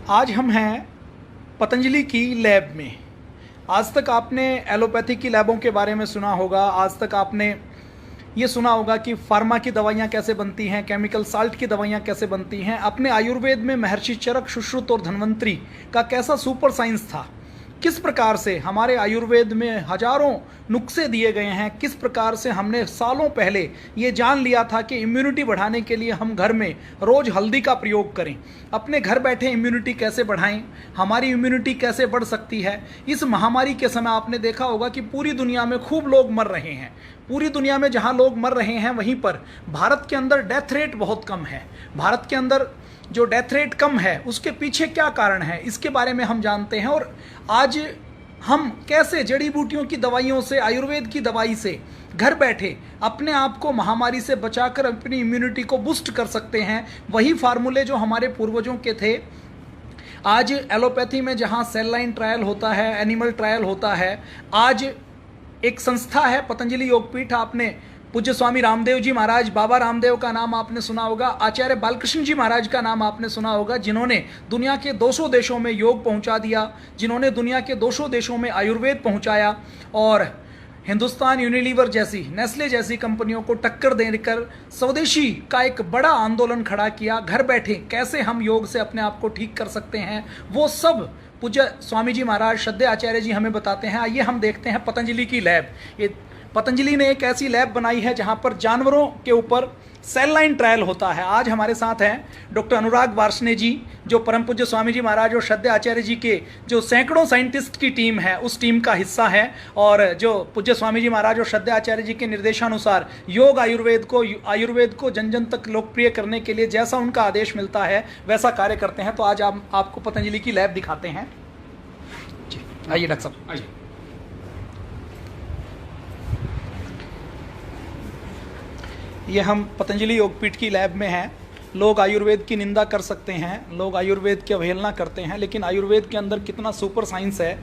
आज हम हैं पतंजलि की लैब में। आज तक आपने एलोपैथी की लैबों के बारे में सुना होगा, आज तक आपने ये सुना होगा कि फार्मा की दवाइयाँ कैसे बनती हैं, केमिकल साल्ट की दवाइयाँ कैसे बनती हैं। अपने आयुर्वेद में महर्षि चरक, सुश्रुत और धन्वंतरी का कैसा सुपर साइंस था, किस प्रकार से हमारे आयुर्वेद में हजारों नुस्खे दिए गए हैं, किस प्रकार से हमने सालों पहले ये जान लिया था कि इम्यूनिटी बढ़ाने के लिए हम घर में रोज़ हल्दी का प्रयोग करें। अपने घर बैठे इम्यूनिटी कैसे बढ़ाएं, हमारी इम्यूनिटी कैसे बढ़ सकती है। इस महामारी के समय आपने देखा होगा कि पूरी दुनिया में खूब लोग मर रहे हैं। पूरी दुनिया में जहाँ लोग मर रहे हैं वहीं पर भारत के अंदर डेथ रेट बहुत कम है। भारत के अंदर जो डेथ रेट कम है उसके पीछे क्या कारण है, इसके बारे में हम जानते हैं। और आज हम कैसे जड़ी बूटियों की दवाइयों से, आयुर्वेद की दवाई से घर बैठे अपने आप को महामारी से बचाकर अपनी इम्यूनिटी को बूस्ट कर सकते हैं। वही फार्मूले जो हमारे पूर्वजों के थे। आज एलोपैथी में जहां सेल लाइन ट्रायल होता है, एनिमल ट्रायल होता है, आज एक संस्था है पतंजलि योगपीठ। आपने पूज्य स्वामी रामदेव जी महाराज, बाबा रामदेव का नाम आपने सुना होगा, आचार्य बालकृष्ण जी महाराज का नाम आपने सुना होगा, जिन्होंने दुनिया के 200 देशों में योग पहुंचा दिया, जिन्होंने दुनिया के 200 देशों में आयुर्वेद पहुंचाया और हिंदुस्तान यूनिलीवर जैसी, नेस्ले जैसी कंपनियों को टक्कर देकर स्वदेशी का एक बड़ा आंदोलन खड़ा किया। घर बैठे कैसे हम योग से अपने आप को ठीक कर सकते हैं, वो सब पूज्य स्वामी जी महाराज, श्रद्धेय आचार्य जी हमें बताते हैं। आइए हम देखते हैं पतंजलि की लैब। ये पतंजलि ने एक ऐसी लैब बनाई है जहां पर जानवरों के ऊपर सेल लाइन ट्रायल होता है। आज हमारे साथ हैं डॉक्टर अनुराग वार्ष्णेय जी, जो परम पूज्य स्वामी जी महाराज और श्रद्धेय आचार्य जी के जो सैकड़ों साइंटिस्ट की टीम है उस टीम का हिस्सा है, और जो पूज्य स्वामी जी महाराज और श्रद्धेय आचार्य जी के निर्देशानुसार योग आयुर्वेद को जन जन तक लोकप्रिय करने के लिए जैसा उनका आदेश मिलता है वैसा कार्य करते हैं। तो आज आपको पतंजलि की लैब दिखाते हैं। जी आइए डॉक्टर साहब, आइए। ये हम पतंजलि योगपीठ की लैब में हैं। लोग आयुर्वेद की निंदा कर सकते हैं, लोग आयुर्वेद की अवहेलना करते हैं, लेकिन आयुर्वेद के अंदर कितना सुपर साइंस है,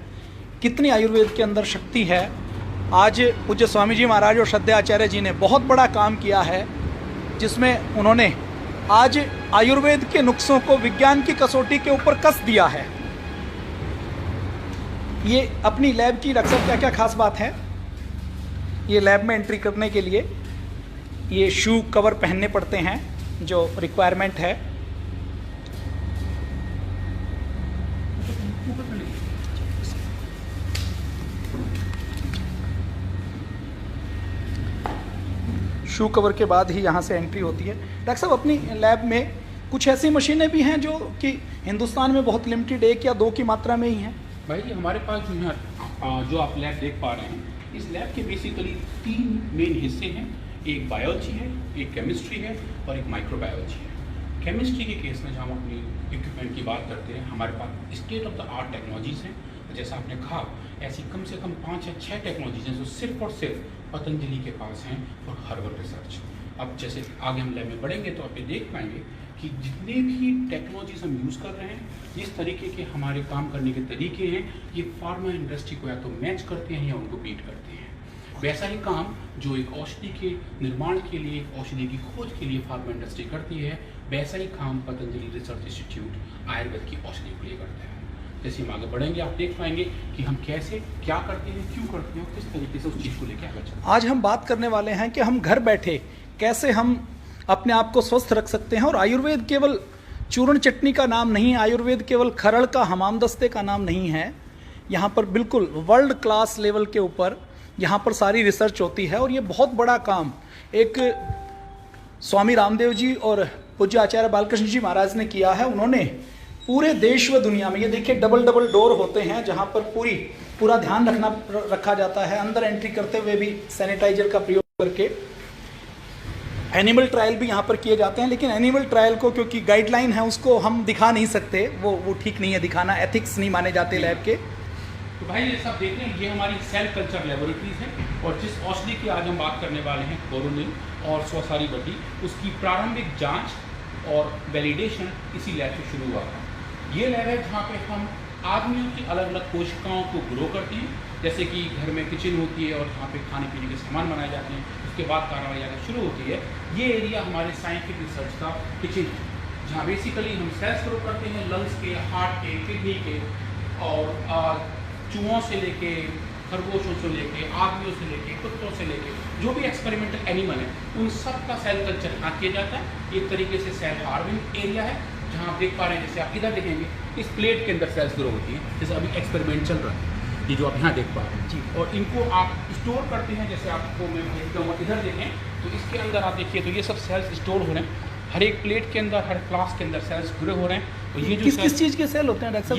कितनी आयुर्वेद के अंदर शक्ति है। आज पूज्य स्वामी जी महाराज और श्रद्धेय आचार्य जी ने बहुत बड़ा काम किया है, जिसमें उन्होंने आज आयुर्वेद के नुस्खों को विज्ञान की कसौटी के ऊपर कस दिया है। ये अपनी लैब की डॉक्टर साहब क्या क्या खास बात है। ये लैब में एंट्री करने के लिए ये शू कवर पहनने पड़ते हैं, जो रिक्वायरमेंट है। शू कवर के बाद ही यहाँ से एंट्री होती है। डॉक्टर साहब, अपनी लैब में कुछ ऐसी मशीनें भी हैं जो कि हिंदुस्तान में बहुत लिमिटेड 1 या 2 की मात्रा में ही हैं। भाई हमारे पास जो आप लैब देख पा रहे हैं, इस लैब के बेसिकली 3 मेन हिस्से हैं। एक बायोलॉजी है, एक केमिस्ट्री है और एक माइक्रोबायोलॉजी है। केमिस्ट्री के केस में जब हम अपनी इक्विपमेंट की बात करते हैं, हमारे पास state of the art technologies हैं। जैसा आपने कहा, ऐसी कम से कम 5 या 6 टेक्नोलॉजीज हैं जो सिर्फ और सिर्फ पतंजलि के पास हैं और हर्बल रिसर्च। अब जैसे आगे हम लैब में बढ़ेंगे तो आप ये देख पाएंगे कि जितने भी टेक्नोलॉजीज हम यूज़ कर रहे हैं, जिस तरीके के हमारे काम करने के तरीके हैं, ये फार्मा इंडस्ट्री को या तो मैच करते हैं या उनको बीट करते हैं। वैसा ही काम जो एक औषधि के निर्माण के लिए, एक औषधि की खोज के लिए फार्मा इंडस्ट्री करती है, वैसा ही काम पतंजलि रिसर्च इंस्टीट्यूट आयुर्वेद की औषधि के लिए करता है। जैसे हम आगे बढ़ेंगे आप देख पाएंगे कि हम कैसे क्या करते हैं, क्यों करते हैं और किस तरीके से उस चीज़ को लेकर आगे चलते हैं। आज हम बात करने वाले हैं कि हम घर बैठे कैसे हम अपने आप को स्वस्थ रख सकते हैं। और आयुर्वेद केवल चूर्ण चटनी का नाम नहीं, आयुर्वेद केवल खरड़ का हमामदस्ते का नाम नहीं है। यहाँ पर बिल्कुल वर्ल्ड क्लास लेवल के ऊपर यहाँ पर सारी रिसर्च होती है। और ये बहुत बड़ा काम एक स्वामी रामदेव जी और पूज्य आचार्य बालकृष्ण जी महाराज ने किया है। उन्होंने पूरे देश व दुनिया में, ये देखिए डबल डोर होते हैं जहाँ पर पूरा ध्यान रखा जाता है। अंदर एंट्री करते हुए भी सैनिटाइजर का प्रयोग करके एनिमल ट्रायल भी यहाँ पर किए जाते हैं। लेकिन एनिमल ट्रायल को क्योंकि गाइडलाइन है उसको हम दिखा नहीं सकते, वो ठीक नहीं है दिखाना, एथिक्स नहीं माने जाते लैब के। तो भाई ये सब देख रहे हैं, ये हमारी सेल कल्चर लेबोरेटरीज है। और जिस औषधि की आज हम बात करने वाले हैं, कोरोनिल और स्वसारी बड्डी, उसकी प्रारंभिक जांच और वैलिडेशन इसी लैब से शुरू हुआ था। ये लैब है जहाँ पे हम आदमियों की अलग अलग कोशिकाओं को ग्रो करते हैं। जैसे कि घर में किचन होती है और जहाँ पे खाने पीने के सामान बनाए जाते हैं, उसके बाद कार्रवाई आगे शुरू होती है। ये एरिया हमारे साइंटिफिक रिसर्च का किचन है। जहाँ बेसिकली हम सेल्स ग्रो करते हैं लंग्स के, हार्ट के, किडनी के, और चूहों से लेके, खरगोशों से लेके, आदमियों से लेके, कुत्तों से लेके, जो भी एक्सपेरिमेंटल एनिमल है उन सब का सेल कल्चर यहाँ किया जाता है। एक तरीके से सेल हार्वेस्टिंग एरिया है, जहाँ आप देख पा रहे हैं, जैसे आप इधर देखेंगे इस प्लेट के अंदर सेल्स ग्रो होती हैं, जैसे अभी एक्सपेरिमेंट चल रहा है, ये जो आप यहाँ देख पा रहे हैं जी। और इनको आप स्टोर करते हैं, जैसे आपको मैं भेजता हूँ, इधर देखें तो इसके अंदर आप देखिए तो ये सब सेल्स स्टोर हो रहे हैं, हर एक प्लेट के अंदर, हर फ्लास्क के अंदर सेल्स ग्रो हो रहे हैं। और ये जो किस चीज़ के सेल होते हैं डॉक्टर साहब?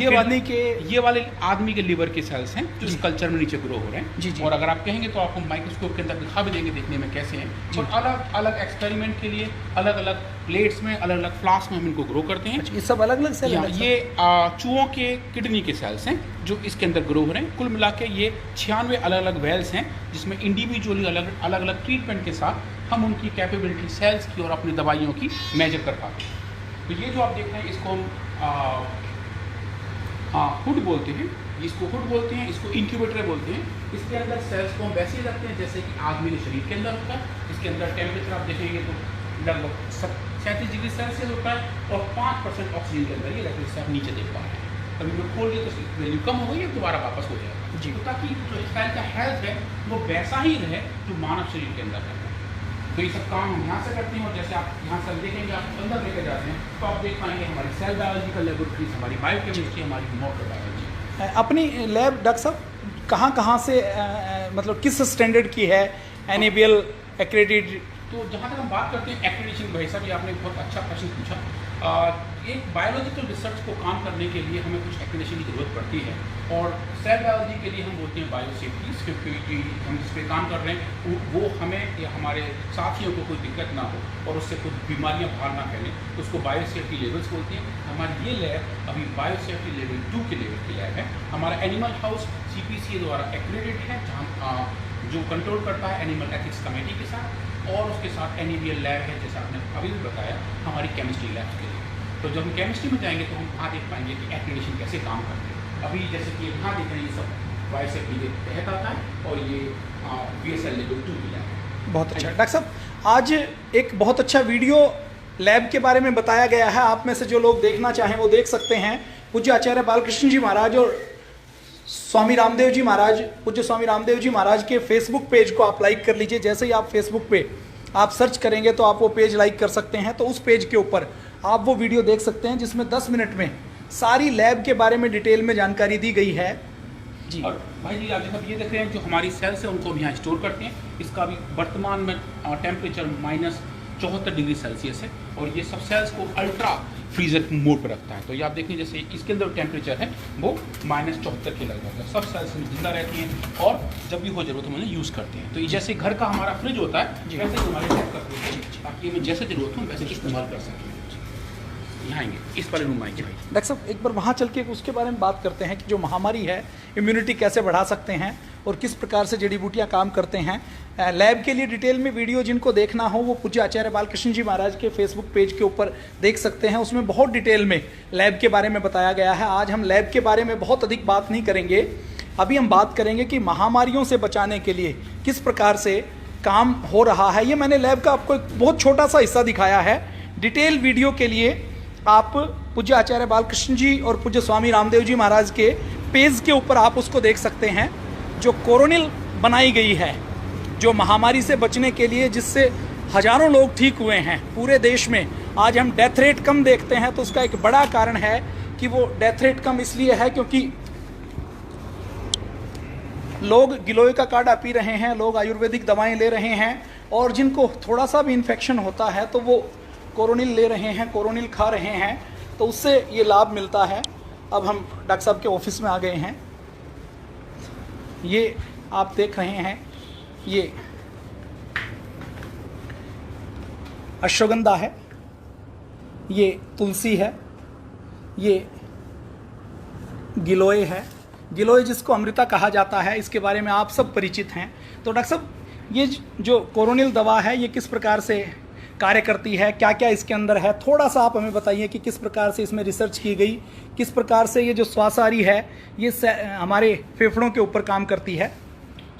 ये वाले आदमी के लिवर के सेल्स हैं जो इस कल्चर में नीचे ग्रो हो रहे हैं जी जी। और अगर आप कहेंगे तो आपको माइक्रोस्कोप के अंदर दिखा भी देंगे देखने में कैसे हैं। और अलग अलग एक्सपेरिमेंट के लिए अलग अलग प्लेट्स में, अलग अलग फ्लास्क में हम इनको ग्रो करते हैं। ये सब अलग अलग सेल हैं? ये चूहों के किडनी के सेल्स हैं जो इसके अंदर ग्रो हो रहे हैं। कुल मिला के ये 96 अलग अलग वेल्स हैं जिसमें इंडिविजुअली अलग अलग ट्रीटमेंट के साथ हम उनकी कैपेबिलिटी सेल्स की और अपनी दवाइयों की मेजर कर पाते हैं। तो ये जो आप देख रहे हैं इसको हम हुड बोलते हैं, इसको हुड बोलते हैं, इसको इंक्यूबेटर बोलते हैं। इसके अंदर सेल्स को हम वैसे ही रखते हैं जैसे कि आदमी के शरीर के अंदर होता है। इसके अंदर टेम्परेचर आप देखेंगे तो लगभग 37 डिग्री सेल्सियस होता है और 5% ऑक्सीजन के अंदर ये रहते हैं, आप नीचे देख पा रहे हैं। कभी मैं खोल दिया तो वैल्यू कम हो गई, दोबारा वापस हो जाएगा जी। तो ताकि जो सेल का हेल्थ है वो वैसा ही रहे जो मानव शरीर के अंदर है। तो ये सब काम हम यहाँ से करते हैं। और जैसे आप यहाँ से देखेंगे, आप अंदर लेकर जाते हैं तो आप देख पाएंगे हमारी सेल बायोलॉजिकल लेबोरेटरीज, हमारी बायोकेमिस्ट्री, हमारी मोटर बायोलॉजी। अपनी लैब डॉक्टर साहब कहाँ से मतलब किस स्टैंडर्ड की है? NABL accredited? तो जहाँ तक हम बात करते हैं एक्रेडिटेशन, भाई साहब ये आपने बहुत अच्छा प्रश्न पूछा। एक बायोलॉजिकल रिसर्च को काम करने के लिए हमें कुछ एक्रेडिटेशन की ज़रूरत पड़ती है और सेल बायोलॉजी के लिए हम बोलते हैं बायोसेफ्टी, क्योंकि हम जिस पे काम कर रहे हैं वो हमें या हमारे साथियों को कोई दिक्कत ना हो और उससे कुछ बीमारियां बाहर ना फैलें, तो उसको बायोसेफ्टी लेवल्स बोलते हैं। हमारी ये लैब अभी बायोसेफ्टी लेवल 2 के लेवल की लैब है। हमारा एनिमल हाउस CPCA द्वारा एक्रेडिटेड है, जहाँ जो कंट्रोल करता है एनिमल एथिक्स कमेटी के साथ, और उसके साथ NABL लैब है, जैसा आपने अभी भी बताया, हमारी केमिस्ट्री लैब के लिए। तो जब हम केमिस्ट्री में जाएंगे तो हम वहाँ देख पाएंगे कि एक्रेडिटेशन कैसे काम करते हैं। अभी जैसे कि यहाँ देख रहे हैं ये सब बायोसेफ्टी के तहत आता है और ये BSL लेवल 2 की लैब है। बहुत अच्छा डॉक्टर साहब, आज एक बहुत अच्छा वीडियो लैब के बारे में बताया गया है। आप में से जो लोग देखना चाहें वो देख सकते हैं। पूज्य आचार्य बालकृष्ण जी महाराज और स्वामी रामदेव जी महाराज, पूज्य स्वामी रामदेव जी महाराज के फेसबुक पेज को आप लाइक कर लीजिए। जैसे ही आप फेसबुक पे आप सर्च करेंगे तो आप वो पेज लाइक कर सकते हैं। तो उस पेज के ऊपर आप वो वीडियो देख सकते हैं जिसमें 10 मिनट में सारी लैब के बारे में डिटेल में जानकारी दी गई है जी। और भाई जी आप जैसा ये देख रहे हैं जो हमारी सेल्स है उनको हम यहाँ स्टोर करते हैं। इसका भी वर्तमान में टेम्परेचर -74 डिग्री सेल्सियस है और ये सब सेल्स को अल्ट्रा फ्रीजर मोड पर रखता है। तो ये आप देखें जैसे इसके अंदर टेम्परेचर है वो -74 के लगभग है। सब सेल्स में जिंदा रहती हैं और जब भी हो जरूरत हम उन्हें यूज़ करते हैं। तो ये जैसे घर का हमारा फ्रिज होता है वैसे ही हमारे लैब का फ्रिज है, ताकि हमें जैसे जरूरत हो वैसे इस्तेमाल कर सकें। यहाँ आएंगे, इस वाले रूम आएंगे भाई। डॉक्टर साहब एक बार वहाँ चल के उसके बारे में बात करते हैं कि जो महामारी है इम्यूनिटी कैसे बढ़ा सकते हैं और किस प्रकार से जड़ी बूटियाँ काम करते हैं। लैब के लिए डिटेल में वीडियो जिनको देखना हो वो पूज्य आचार्य बालकृष्ण जी महाराज के फेसबुक पेज के ऊपर देख सकते हैं। उसमें बहुत डिटेल में लैब के बारे में बताया गया है। आज हम लैब के बारे में बहुत अधिक बात नहीं करेंगे, अभी हम बात करेंगे कि महामारियों से बचाने के लिए किस प्रकार से काम हो रहा है। ये मैंने लैब का आपको एक बहुत छोटा सा हिस्सा दिखाया है। डिटेल वीडियो के लिए आप पूज्य आचार्य बालकृष्ण जी और पूज्य स्वामी रामदेव जी महाराज के पेज के ऊपर आप उसको देख सकते हैं। जो कोरोनिल बनाई गई है जो महामारी से बचने के लिए, जिससे हजारों लोग ठीक हुए हैं पूरे देश में। आज हम डेथ रेट कम देखते हैं तो उसका एक बड़ा कारण है कि वो डेथ रेट कम इसलिए है क्योंकि लोग गिलोय का काढ़ा पी रहे हैं, लोग आयुर्वेदिक दवाएं ले रहे हैं और जिनको थोड़ा सा भी इन्फेक्शन होता है तो वो कोरोनिल ले रहे हैं, कोरोनिल खा रहे हैं, तो उससे ये लाभ मिलता है। अब हम डॉक्टर साहब के ऑफिस में आ गए हैं। ये आप देख रहे हैं, ये अश्वगंधा है, ये तुलसी है, ये गिलोय है। गिलोय जिसको अमृता कहा जाता है, इसके बारे में आप सब परिचित हैं। तो डॉक्टर साहब ये जो कोरोनिल दवा है ये किस प्रकार से कार्य करती है, क्या क्या इसके अंदर है, थोड़ा सा आप हमें बताइए कि किस प्रकार से इसमें रिसर्च की गई, किस प्रकार से ये जो श्वासारी है ये हमारे फेफड़ों के ऊपर काम करती है।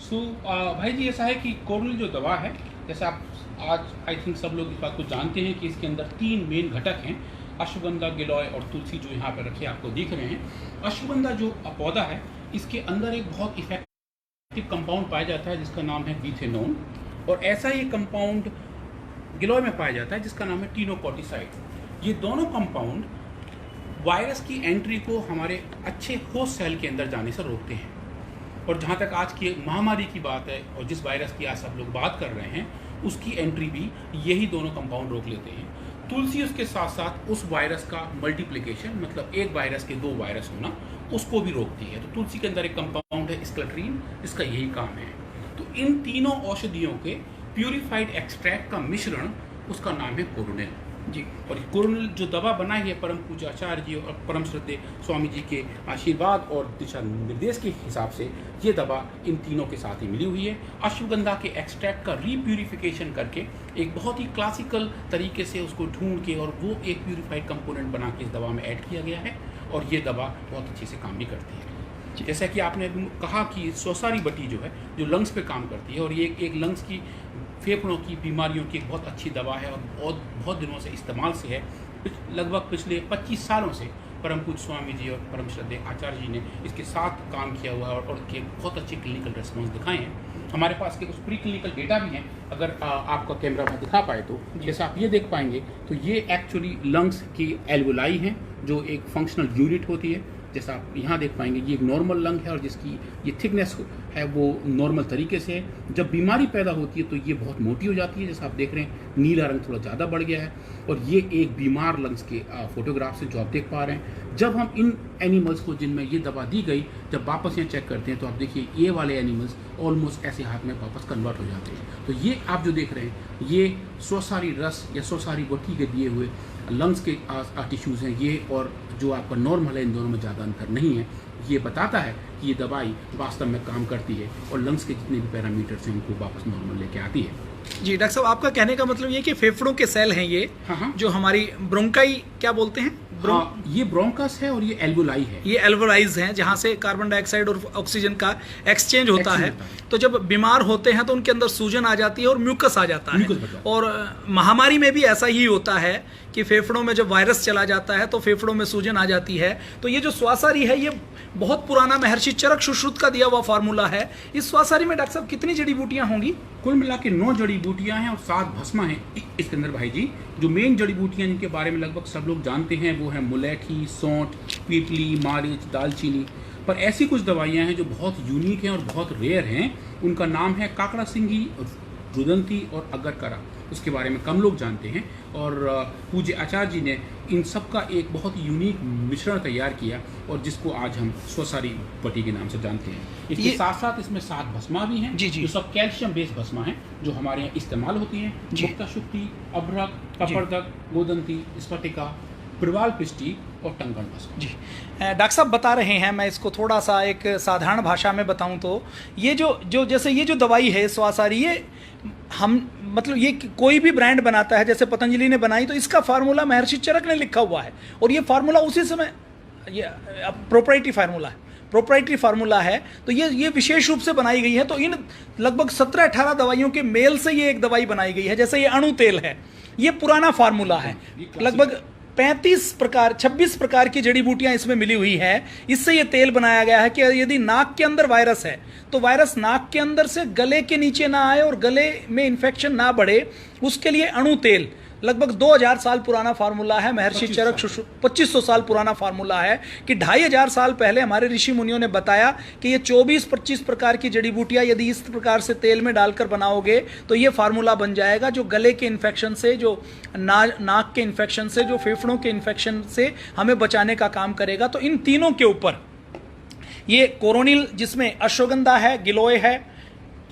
भाई जी ऐसा है कि कोरोनिल जो दवा है, जैसे आप आज आई थिंक सब लोग इस बात को जानते हैं कि इसके अंदर 3 मेन घटक हैं अश्वगंधा, गिलोय और तुलसी जो यहाँ पर रखे आपको दिख रहे हैं। अश्वगंधा जो पौधा है, इसके अंदर एक बहुत इफेक्टिव कंपाउंड पाया जाता है जिसका नाम है बीथेनोन, और ऐसा ही कंपाउंड गिलोय में पाया जाता है जिसका नाम है टीनोकॉर्टिसाइड। ये दोनों कंपाउंड वायरस की एंट्री को हमारे अच्छे होस्ट सेल के अंदर जाने से रोकते हैं। और जहाँ तक आज की महामारी की बात है और जिस वायरस की आज सब लोग बात कर रहे हैं, उसकी एंट्री भी यही दोनों कंपाउंड रोक लेते हैं। तुलसी उसके साथ साथ उस वायरस का मल्टीप्लिकेशन, मतलब एक वायरस के 2 वायरस होना, उसको भी रोकती है। तो तुलसी के अंदर एक कंपाउंड है स्क्लेट्रीन, इसका यही काम है। तो इन तीनों औषधियों के प्यूरिफाइड एक्सट्रैक्ट का मिश्रण, उसका नाम है कोरोनिल जी। और कोरोनिल जो दवा बनाई है परम पूज्य आचार्य जी और परम श्रद्धेय स्वामी जी के आशीर्वाद और दिशा निर्देश के हिसाब से ये दवा इन तीनों के साथ ही मिली हुई है। अश्वगंधा के एक्सट्रैक्ट का रीप्यूरिफिकेशन करके एक बहुत ही क्लासिकल तरीके से उसको ढूंढ के और वो एक प्यूरिफाइड कंपोनेंट बना के इस दवा में ऐड किया गया है, और ये दवा बहुत अच्छे से काम भी करती है। जैसा कि आपने कहा कि स्वसारी बटी जो है, जो लंग्स पे काम करती है, और ये एक लंग्स की, फेफड़ों की बीमारियों की एक बहुत अच्छी दवा है और बहुत दिनों से इस्तेमाल से है। लगभग पिछले 25 सालों से परम पूज्य स्वामी जी और परम श्रद्धेय आचार्य जी ने इसके साथ काम किया हुआ है और के बहुत अच्छे क्लिनिकल रेस्पॉन्स दिखाए हैं। हमारे पास के कुछ प्री क्लिनिकल डेटा भी हैं, अगर आपका कैमरा में दिखा पाए तो। जैसे आप ये देख पाएंगे तो ये एक्चुअली लंग्स की एल्वोलाई हैं, जो एक फंक्शनल यूनिट होती है। जैसा आप यहाँ देख पाएंगे, ये एक नॉर्मल लंग है और जिसकी ये थिकनेस है वो नॉर्मल तरीके से है। जब बीमारी पैदा होती है तो ये बहुत मोटी हो जाती है, जैसा आप देख रहे हैं नीला रंग थोड़ा ज़्यादा बढ़ गया है। और ये एक बीमार लंग्स के फोटोग्राफ से जो आप देख पा रहे हैं। जब हम इन एनिमल्स को जिनमें ये दवा दी गई, जब वापस यहाँ चेक करते हैं तो आप देखिए ये वाले एनिमल्स ऑलमोस्ट ऐसे हाथ में वापस कन्वर्ट हो जाते हैं। तो ये आप जो देख रहे हैं, ये स्वसारी रस या स्वसारी बटी के दिए हुए लंग्स के टिश्यूज़ हैं ये, और जो आपका नॉर्मल है, इन दोनों में ज़्यादा अंतर नहीं है। ये बताता है कि ये दवाई वास्तव में काम करती है और लंग्स के जितने भी पैरामीटर्स हैं उनको वापस नॉर्मल लेके आती है। जी डॉक्टर साहब, आपका कहने का मतलब ये कि फेफड़ों के सेल हैं ये, हाँ। जो हमारी ब्रोंकाई क्या बोलते हैं, ये ब्रोंकस है और ये एल्वोलाई है। ये एल्वोलाइज हैं, जहाँ से कार्बन डाइऑक्साइड और ऑक्सीजन का एक्सचेंज होता है। तो जब बीमार होते हैं तो उनके अंदर सूजन आ जाती है और म्यूकस आ जाता है। और महामारी में भी ऐसा ही होता है कि फेफड़ों में जब वायरस चला जाता है तो फेफड़ों में सूजन आ जाती है। तो ये जो स्वासारी है, ये बहुत पुराना महर्षि चरक सुश्रुत का दिया हुआ फार्मूला है। इस स्वासारी में डॉक्टर साहब कितनी जड़ी बूटियां होंगी? कुल मिला के 9 जड़ी बूटियां हैं और 7 भस्मा हैं इसके अंदर भाई जी। जो मेन जड़ी बूटियां जिनके बारे में लगभग सब लोग जानते हैं वो है मुलैठी, सौंठ, पीपली, मारिच, दालचीनी। पर ऐसी कुछ दवाइयां हैं जो बहुत यूनिक हैं और बहुत रेयर हैं। उनका नाम है काकड़ा सिंगी, रुदंती और अगरकरा। उसके बारे में कम लोग जानते हैं और पूज्य आचार्य जी ने इन सब का एक बहुत यूनिक मिश्रण तैयार किया और जिसको आज हम स्वसारी बटी के नाम से जानते हैं। इसके साथ साथ इसमें 7 भस्मा भी हैं जो सब कैल्शियम बेस्ड भस्मा हैं, जो हमारे यहाँ इस्तेमाल होती हैं। मुक्ता शुक्ति, अभ्रक, कपर्दक, गोदंती, स्फटिका, प्रवाल पिष्टी और टंगन भस्म। जी डॉक्टर साहब बता रहे हैं, मैं इसको थोड़ा सा एक साधारण भाषा में बताऊं तो ये जो जैसे ये जो दवाई है स्वासारी, ये हम मतलब ये कोई भी ब्रांड बनाता है, जैसे पतंजलि ने बनाई तो इसका फार्मूला महर्षि चरक ने लिखा हुआ है और ये फार्मूला उसी समय ये प्रोप्राइटरी फार्मूला है। तो ये विशेष रूप से बनाई गई है। तो इन लगभग 17-18 दवाइयों के मेल से ये एक दवाई बनाई गई है। जैसे ये अणु तेल है, ये पुराना फार्मूला है, लगभग 26 प्रकार की जड़ी बूटियां इसमें मिली हुई है। इससे ये तेल बनाया गया है कि यदि नाक के अंदर वायरस है तो वायरस नाक के अंदर से गले के नीचे ना आए और गले में इन्फेक्शन ना बढ़े, उसके लिए अणु तेल लगभग 2000 साल पुराना फार्मूला है। महर्षि चरक 2500 साल पुराना फार्मूला है कि 2500 साल पहले हमारे ऋषि मुनियों ने बताया कि ये 24-25 प्रकार की जड़ी बूटियां यदि इस प्रकार से तेल में डालकर बनाओगे तो ये फार्मूला बन जाएगा, जो गले के इन्फेक्शन से, जो नाक के इन्फेक्शन से, जो फेफड़ों के इन्फेक्शन से हमें बचाने का काम करेगा। तो इन तीनों के ऊपर ये कोरोनिल, जिसमें अश्वगंधा है, गिलोय है,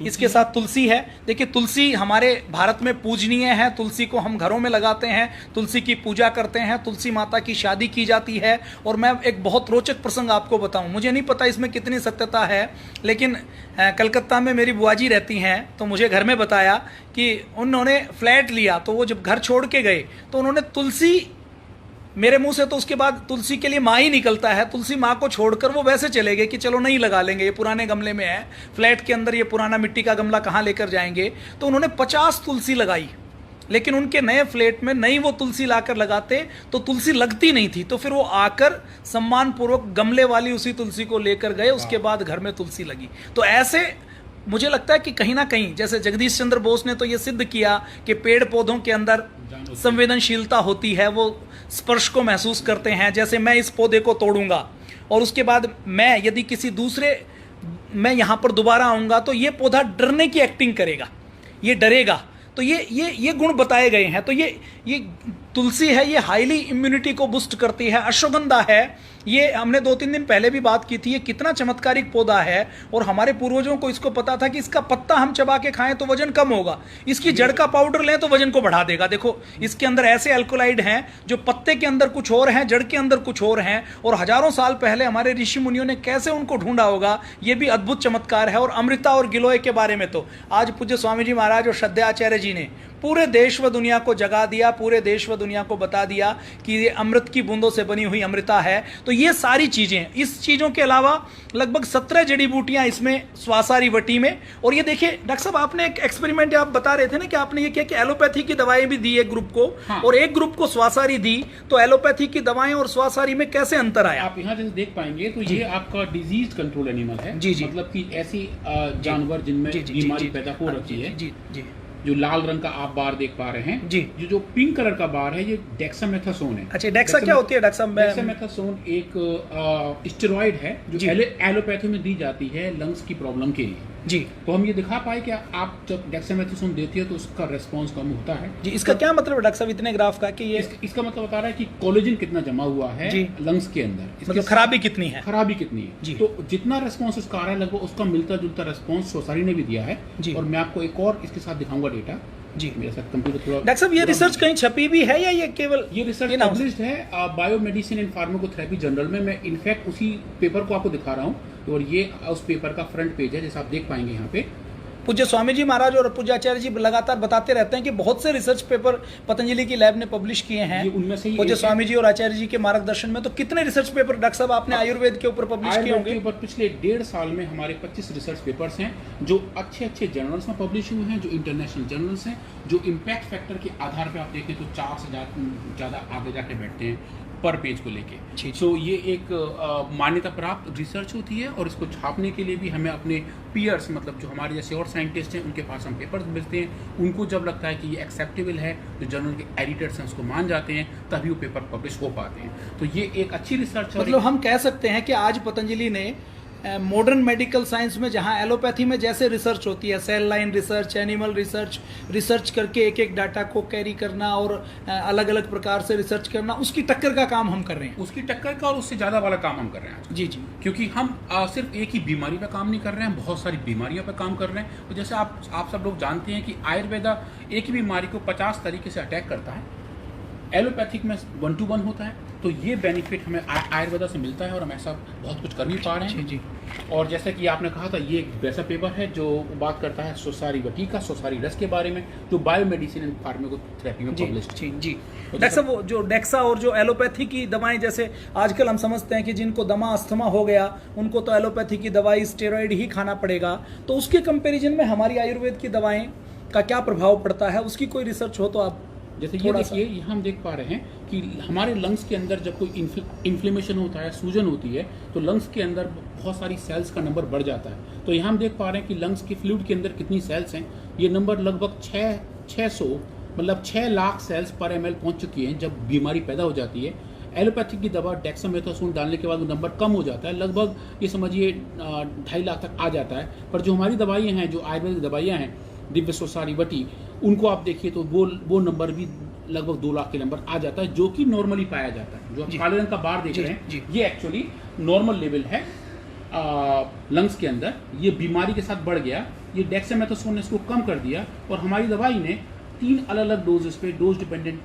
इसके साथ तुलसी है। देखिए तुलसी हमारे भारत में पूजनीय है, तुलसी को हम घरों में लगाते हैं, तुलसी की पूजा करते हैं, तुलसी माता की शादी की जाती है। और मैं एक बहुत रोचक प्रसंग आपको बताऊं, मुझे नहीं पता इसमें कितनी सत्यता है, लेकिन कलकत्ता में मेरी बुआ जी रहती हैं तो मुझे घर में बताया कि उन्होंने फ्लैट लिया, तो वो जब घर छोड़ के गए तो उन्होंने तुलसी, मेरे मुंह से तो उसके बाद तुलसी के लिए माँ ही निकलता है, तुलसी माँ को छोड़कर वो वैसे चले गए कि चलो नहीं लगा लेंगे, ये पुराने गमले में है, फ्लैट के अंदर ये पुराना मिट्टी का गमला कहाँ लेकर जाएंगे। तो उन्होंने 50 तुलसी लगाई लेकिन उनके नए फ्लैट में नई वो तुलसी लाकर लगाते तो तुलसी लगती नहीं थी, तो फिर वो आकर सम्मानपूर्वक गमले वाली उसी तुलसी को लेकर गए, उसके बाद घर में तुलसी लगी। तो ऐसे मुझे लगता है कि कहीं ना कहीं जैसे जगदीश चंद्र बोस ने तो ये सिद्ध किया कि पेड़ पौधों के अंदर संवेदनशीलता होती है, वो स्पर्श को महसूस करते हैं। जैसे मैं इस पौधे को तोड़ूंगा और उसके बाद मैं यदि किसी दूसरे मैं यहाँ पर दोबारा आऊँगा तो ये पौधा डरने की एक्टिंग करेगा, ये डरेगा। तो ये गुण बताए गए हैं। तो ये तुलसी है, ये हाईली इम्यूनिटी को बूस्ट करती है। अश्वगंधा है, ये हमने 2-3 दिन पहले भी बात की थी, ये कितना चमत्कारिक पौधा है और हमारे पूर्वजों को इसको पता था कि इसका पत्ता हम चबा के खाएं तो वजन कम होगा, इसकी जड़ का पाउडर लें तो वजन को बढ़ा देगा। देखो इसके अंदर ऐसे अल्कोलाइड हैं जो पत्ते के अंदर कुछ और हैं, जड़ के अंदर कुछ और हैं, और हजारों साल पहले हमारे ऋषि मुनियों ने कैसे उनको ढूंढा होगा, ये भी अद्भुत चमत्कार है। और अमृता और गिलोय के बारे में तो आज पूज्य स्वामी जी महाराज और श्रद्धाचार्य जी ने पूरे देश व दुनिया को जगा दिया, पूरे देश व दुनिया को बता दिया कि ये अमृत की बूंदों से बनी हुई अमृता है। तो ये सारी चीजें, इस चीजों के अलावा लगभग 17 जड़ी बूटियां इसमें स्वासारी वटी में। और ये देखिए डॉक्टर साहब, आपने एक एक्सपेरिमेंट आप बता रहे थे ना कि आपने ये किया कि एलोपैथी की दवाएं भी दी एक ग्रुप को, हाँ, और एक ग्रुप को स्वासारी दी। तो एलोपैथी की दवाएं और स्वासारी में कैसे अंतर आया? आप यहाँ जैसे देख पाएंगे तो ये आपका डिजीज कंट्रोल एनिमल है। जी जी, मतलब कि ऐसी जानवर जिनमें बीमारी पैदा हो रखी है। जी जी, जो लाल रंग का आप बार देख पा रहे हैं जी, जो पिंक कलर का बार है ये डेक्सामेथासोन है। अच्छा, डेक्सा क्या होती है डॉक्टर साहब? डेक्सामेथासोन एक स्टेरॉइड है जो एलोपैथी में दी जाती है लंग्स की प्रॉब्लम के लिए जी। तो हम ये दिखा पाए कि आप जब डेक्सामेथासोन देती है तो उसका रेस्पॉन्स कम होता है जी। इसका क्या मतलब है डॉक्टर साहब इतने ग्राफ का कि ये इसका मतलब बता रहा है कि कोलेजन कितना जमा हुआ है लंग्स के अंदर, मतलब खराबी कितनी है, खराबी कितनी है जी। तो जितना रेस्पॉन्स उसका आ रहा है लगभग उसका मिलता जुलता रेस्पॉन्स सोसारी ने भी दिया है जी। और मैं आपको एक और इसके साथ दिखाऊंगा डेटा जी। मेरे साथ कंप्यूटर थोड़ा। डॉक्टर साहब ये रिसर्च कहीं छपी भी है या ये केवल ये रिसर्च पब्लिश्ड है बायोमेडिसिन एंड फार्माकोथेरेपी जर्नल में। मैं इनफैक्ट उसी पेपर को आपको दिखा रहा हूँ और ये उस पेपर का फ्रंट पेज है जैसा आप देख पाएंगे यहाँ पे। पूज्य स्वामी जी महाराज और पूज्य आचार्य जी लगातार बताते रहते हैं कि बहुत से रिसर्च पेपर पतंजलि की लैब ने पब्लिश किए हैं। उनमें से पूज्य स्वामी जी और आचार्य जी के मार्गदर्शन में। तो कितने रिसर्च पेपर डॉक्टर साहब आपने आयुर्वेद के ऊपर पब्लिश किए होंगे? पिछले 1.5 साल में हमारे 25 रिसर्च पेपर्स हैं जो अच्छे जर्नल्स में पब्लिश हुए हैं, जो इंटरनेशनल जर्नल्स हैं, जो इम्पैक्ट फैक्टर के आधार पर आप देखें तो 4 से ज़्यादा आगे जाके बैठते हैं पर पेज को लेके। सो ये एक मान्यता प्राप्त रिसर्च होती है और इसको छापने के लिए भी हमें अपने पीयर्स, मतलब जो हमारे जैसे और साइंटिस्ट हैं, उनके पास हम पेपर्स भेजते हैं। उनको जब लगता है कि ये एक्सेप्टेबल है, जो जर्नल के एडिटर्स हैं उसको मान जाते हैं, तभी वो पेपर पब्लिश हो पाते हैं। तो ये एक अच्छी रिसर्च है। मतलब हम कह सकते हैं कि आज पतंजलि ने मॉडर्न मेडिकल साइंस में जहां एलोपैथी में जैसे रिसर्च होती है, cell line research, animal research करके एक डाटा को कैरी करना और अलग अलग प्रकार से रिसर्च करना, उसकी टक्कर का काम हम कर रहे हैं। उसकी टक्कर का और उससे ज़्यादा वाला काम हम कर रहे हैं जी जी। क्योंकि हम सिर्फ एक ही बीमारी पर काम नहीं कर रहे हैं, बहुत सारी बीमारियों पर काम कर रहे हैं। तो जैसे आप सब लोग जानते हैं कि आयुर्वेदा एक ही बीमारी को 50 तरीके से अटैक करता है, एलोपैथिक में 1 to 1 होता है। तो ये बेनिफिट हमें आयुर्वेदा से मिलता है और हम ऐसा बहुत कुछ कर भी पा रहे हैं जी। और जैसे कि आपने कहा था, ये एक वैसा पेपर है जो बात करता है सोसारी वटी का, सोसारी रस के बारे में, जो बायोमेडिसिन एंड फार्माकोथेरेपी में पब्लिश्ड जी जी। डॉक्टर साहब वो जो डेक्सा और जो एलोपैथी की दवाएं, जैसे आजकल हम समझते हैं कि जिनको दमा अस्थमा हो गया उनको तो एलोपैथी की दवाई स्टेरॉइड ही खाना पड़ेगा, तो उसके कंपेरिजन में हमारी आयुर्वेद की दवाएं का क्या प्रभाव पड़ता है, उसकी कोई रिसर्च हो तो आप जैसे ये देखिए, यहाँ हम देख पा रहे हैं कि हमारे लंग्स के अंदर जब कोई इन्फ्लेमेशन होता है, सूजन होती है, तो लंग्स के अंदर बहुत सारी सेल्स का नंबर बढ़ जाता है। तो यहाँ हम देख पा रहे हैं कि लंग्स के फ्लूइड के अंदर कितनी सेल्स हैं। ये नंबर लगभग 600 मतलब 6 लाख सेल्स पर ml पहुँच चुकी हैं जब बीमारी पैदा हो जाती है। एलोपैथिक की दवा डेक्सामेथासोन डालने के बाद वो नंबर कम हो जाता है, लगभग ये समझिए 2.5 लाख तक आ जाता है। पर जो हमारी दवाइयाँ हैं, जो आयुर्वेदिक दवाइयाँ हैं, दिव्य सोसारी वटी, उनको आप देखिए तो वो नंबर भी लगभग 2 लाख के नंबर आ जाता है, जो कि नॉर्मली पाया जाता है। जो आप काले रंग का बार देख रहे हैं, ये एक्चुअली नॉर्मल लेवल है लंग्स के अंदर। ये बीमारी के साथ बढ़ गया, ये डेक्सामेथासोन ने इसको कम कर दिया और हमारी दवाई ने 3 अलग अलग डोजेस पे डोज डिपेंडेंट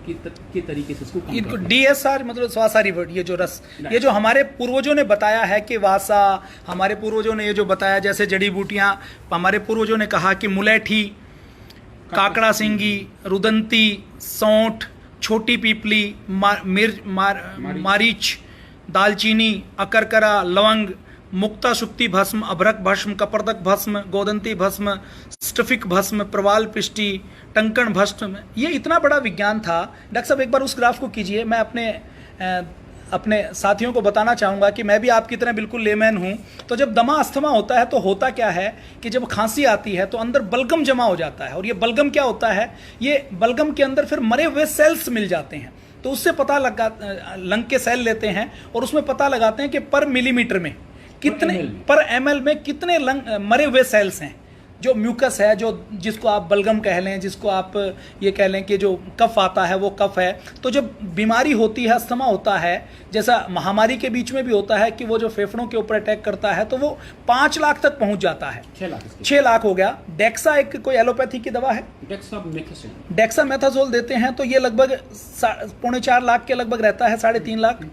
के तरीके से इसको इनको DSR मतलब स्वासारी वर्ड, ये जो रस, ये जो हमारे पूर्वजों ने बताया है कि वासा, हमारे पूर्वजों ने ये जो बताया, जैसे जड़ी बूटियां, हमारे पूर्वजों ने कहा कि मुलेठी, काकड़ा सिंगी, रुदंती, सौंठ, छोटी पीपली, मारीच, दालचीनी, अकरकरा, लवंग, मुक्ता शुक्ति भस्म, अभ्रक भस्म, कपर्दक भस्म, गोदंती भस्म, स्टफिक भस्म, प्रवाल पिष्टि, टंकण भस्म, ये इतना बड़ा विज्ञान था। डॉक्टर साहब एक बार उस ग्राफ को कीजिए। मैं अपने साथियों को बताना चाहूँगा कि मैं भी आपकी तरह बिल्कुल लेमैन हूँ। तो जब दमा अस्थमा होता है तो होता क्या है कि जब खांसी आती है तो अंदर बलगम जमा हो जाता है, और ये बलगम क्या होता है, ये बलगम के अंदर फिर मरे हुए सेल्स मिल जाते हैं। तो उससे पता लगा, लंग के सेल लेते हैं और उसमें पता लगाते हैं कि पर मिलीमीटर में कितने, पर ml में कितने मरे हुए सेल्स हैं। जो म्यूकस है, जो जिसको आप बलगम कह लें, जिसको आप ये कह लें कि जो कफ आता है वो कफ है। तो जब बीमारी होती है, अस्थमा होता है, जैसा महामारी के बीच में भी होता है कि वो जो फेफड़ों के ऊपर अटैक करता है तो वो 5 लाख तक पहुंच जाता है। 6 लाख हो गया। डेक्सा एक कोई एलोपैथी की दवा है, डेक्सामेथासोल देते हैं तो ये लगभग 4.25 लाख के लगभग रहता है, 3.5 लाख।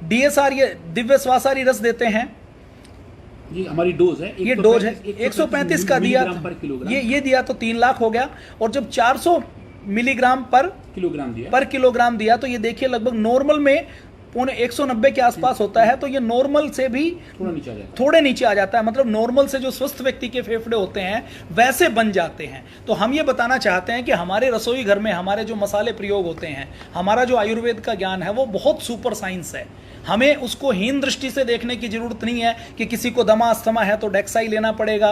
DSR ये दिव्य श्वासारी रस देते हैं, ये हमारी डोज है, ये डोज है 135 का दिया, ये दिया तो 3 लाख हो गया। और जब 400 मिलीग्राम पर किलोग्राम दिया तो ये देखिए लगभग नॉर्मल में 190 के आसपास होता है। तो ये नॉर्मल से भी थोड़े नीचे आ जाता है, मतलब नॉर्मल से जो स्वस्थ व्यक्ति के फेफड़े होते हैं वैसे बन जाते हैं। तो हम ये बताना चाहते हैं कि हमारे रसोई घर में हमारे जो मसाले प्रयोग होते हैं, हमारा जो आयुर्वेद का ज्ञान है वो बहुत सुपर साइंस है। हमें उसको हीन दृष्टि से देखने की जरूरत नहीं है कि किसी को दमा अस्थमा है तो डेक्सा ही लेना पड़ेगा।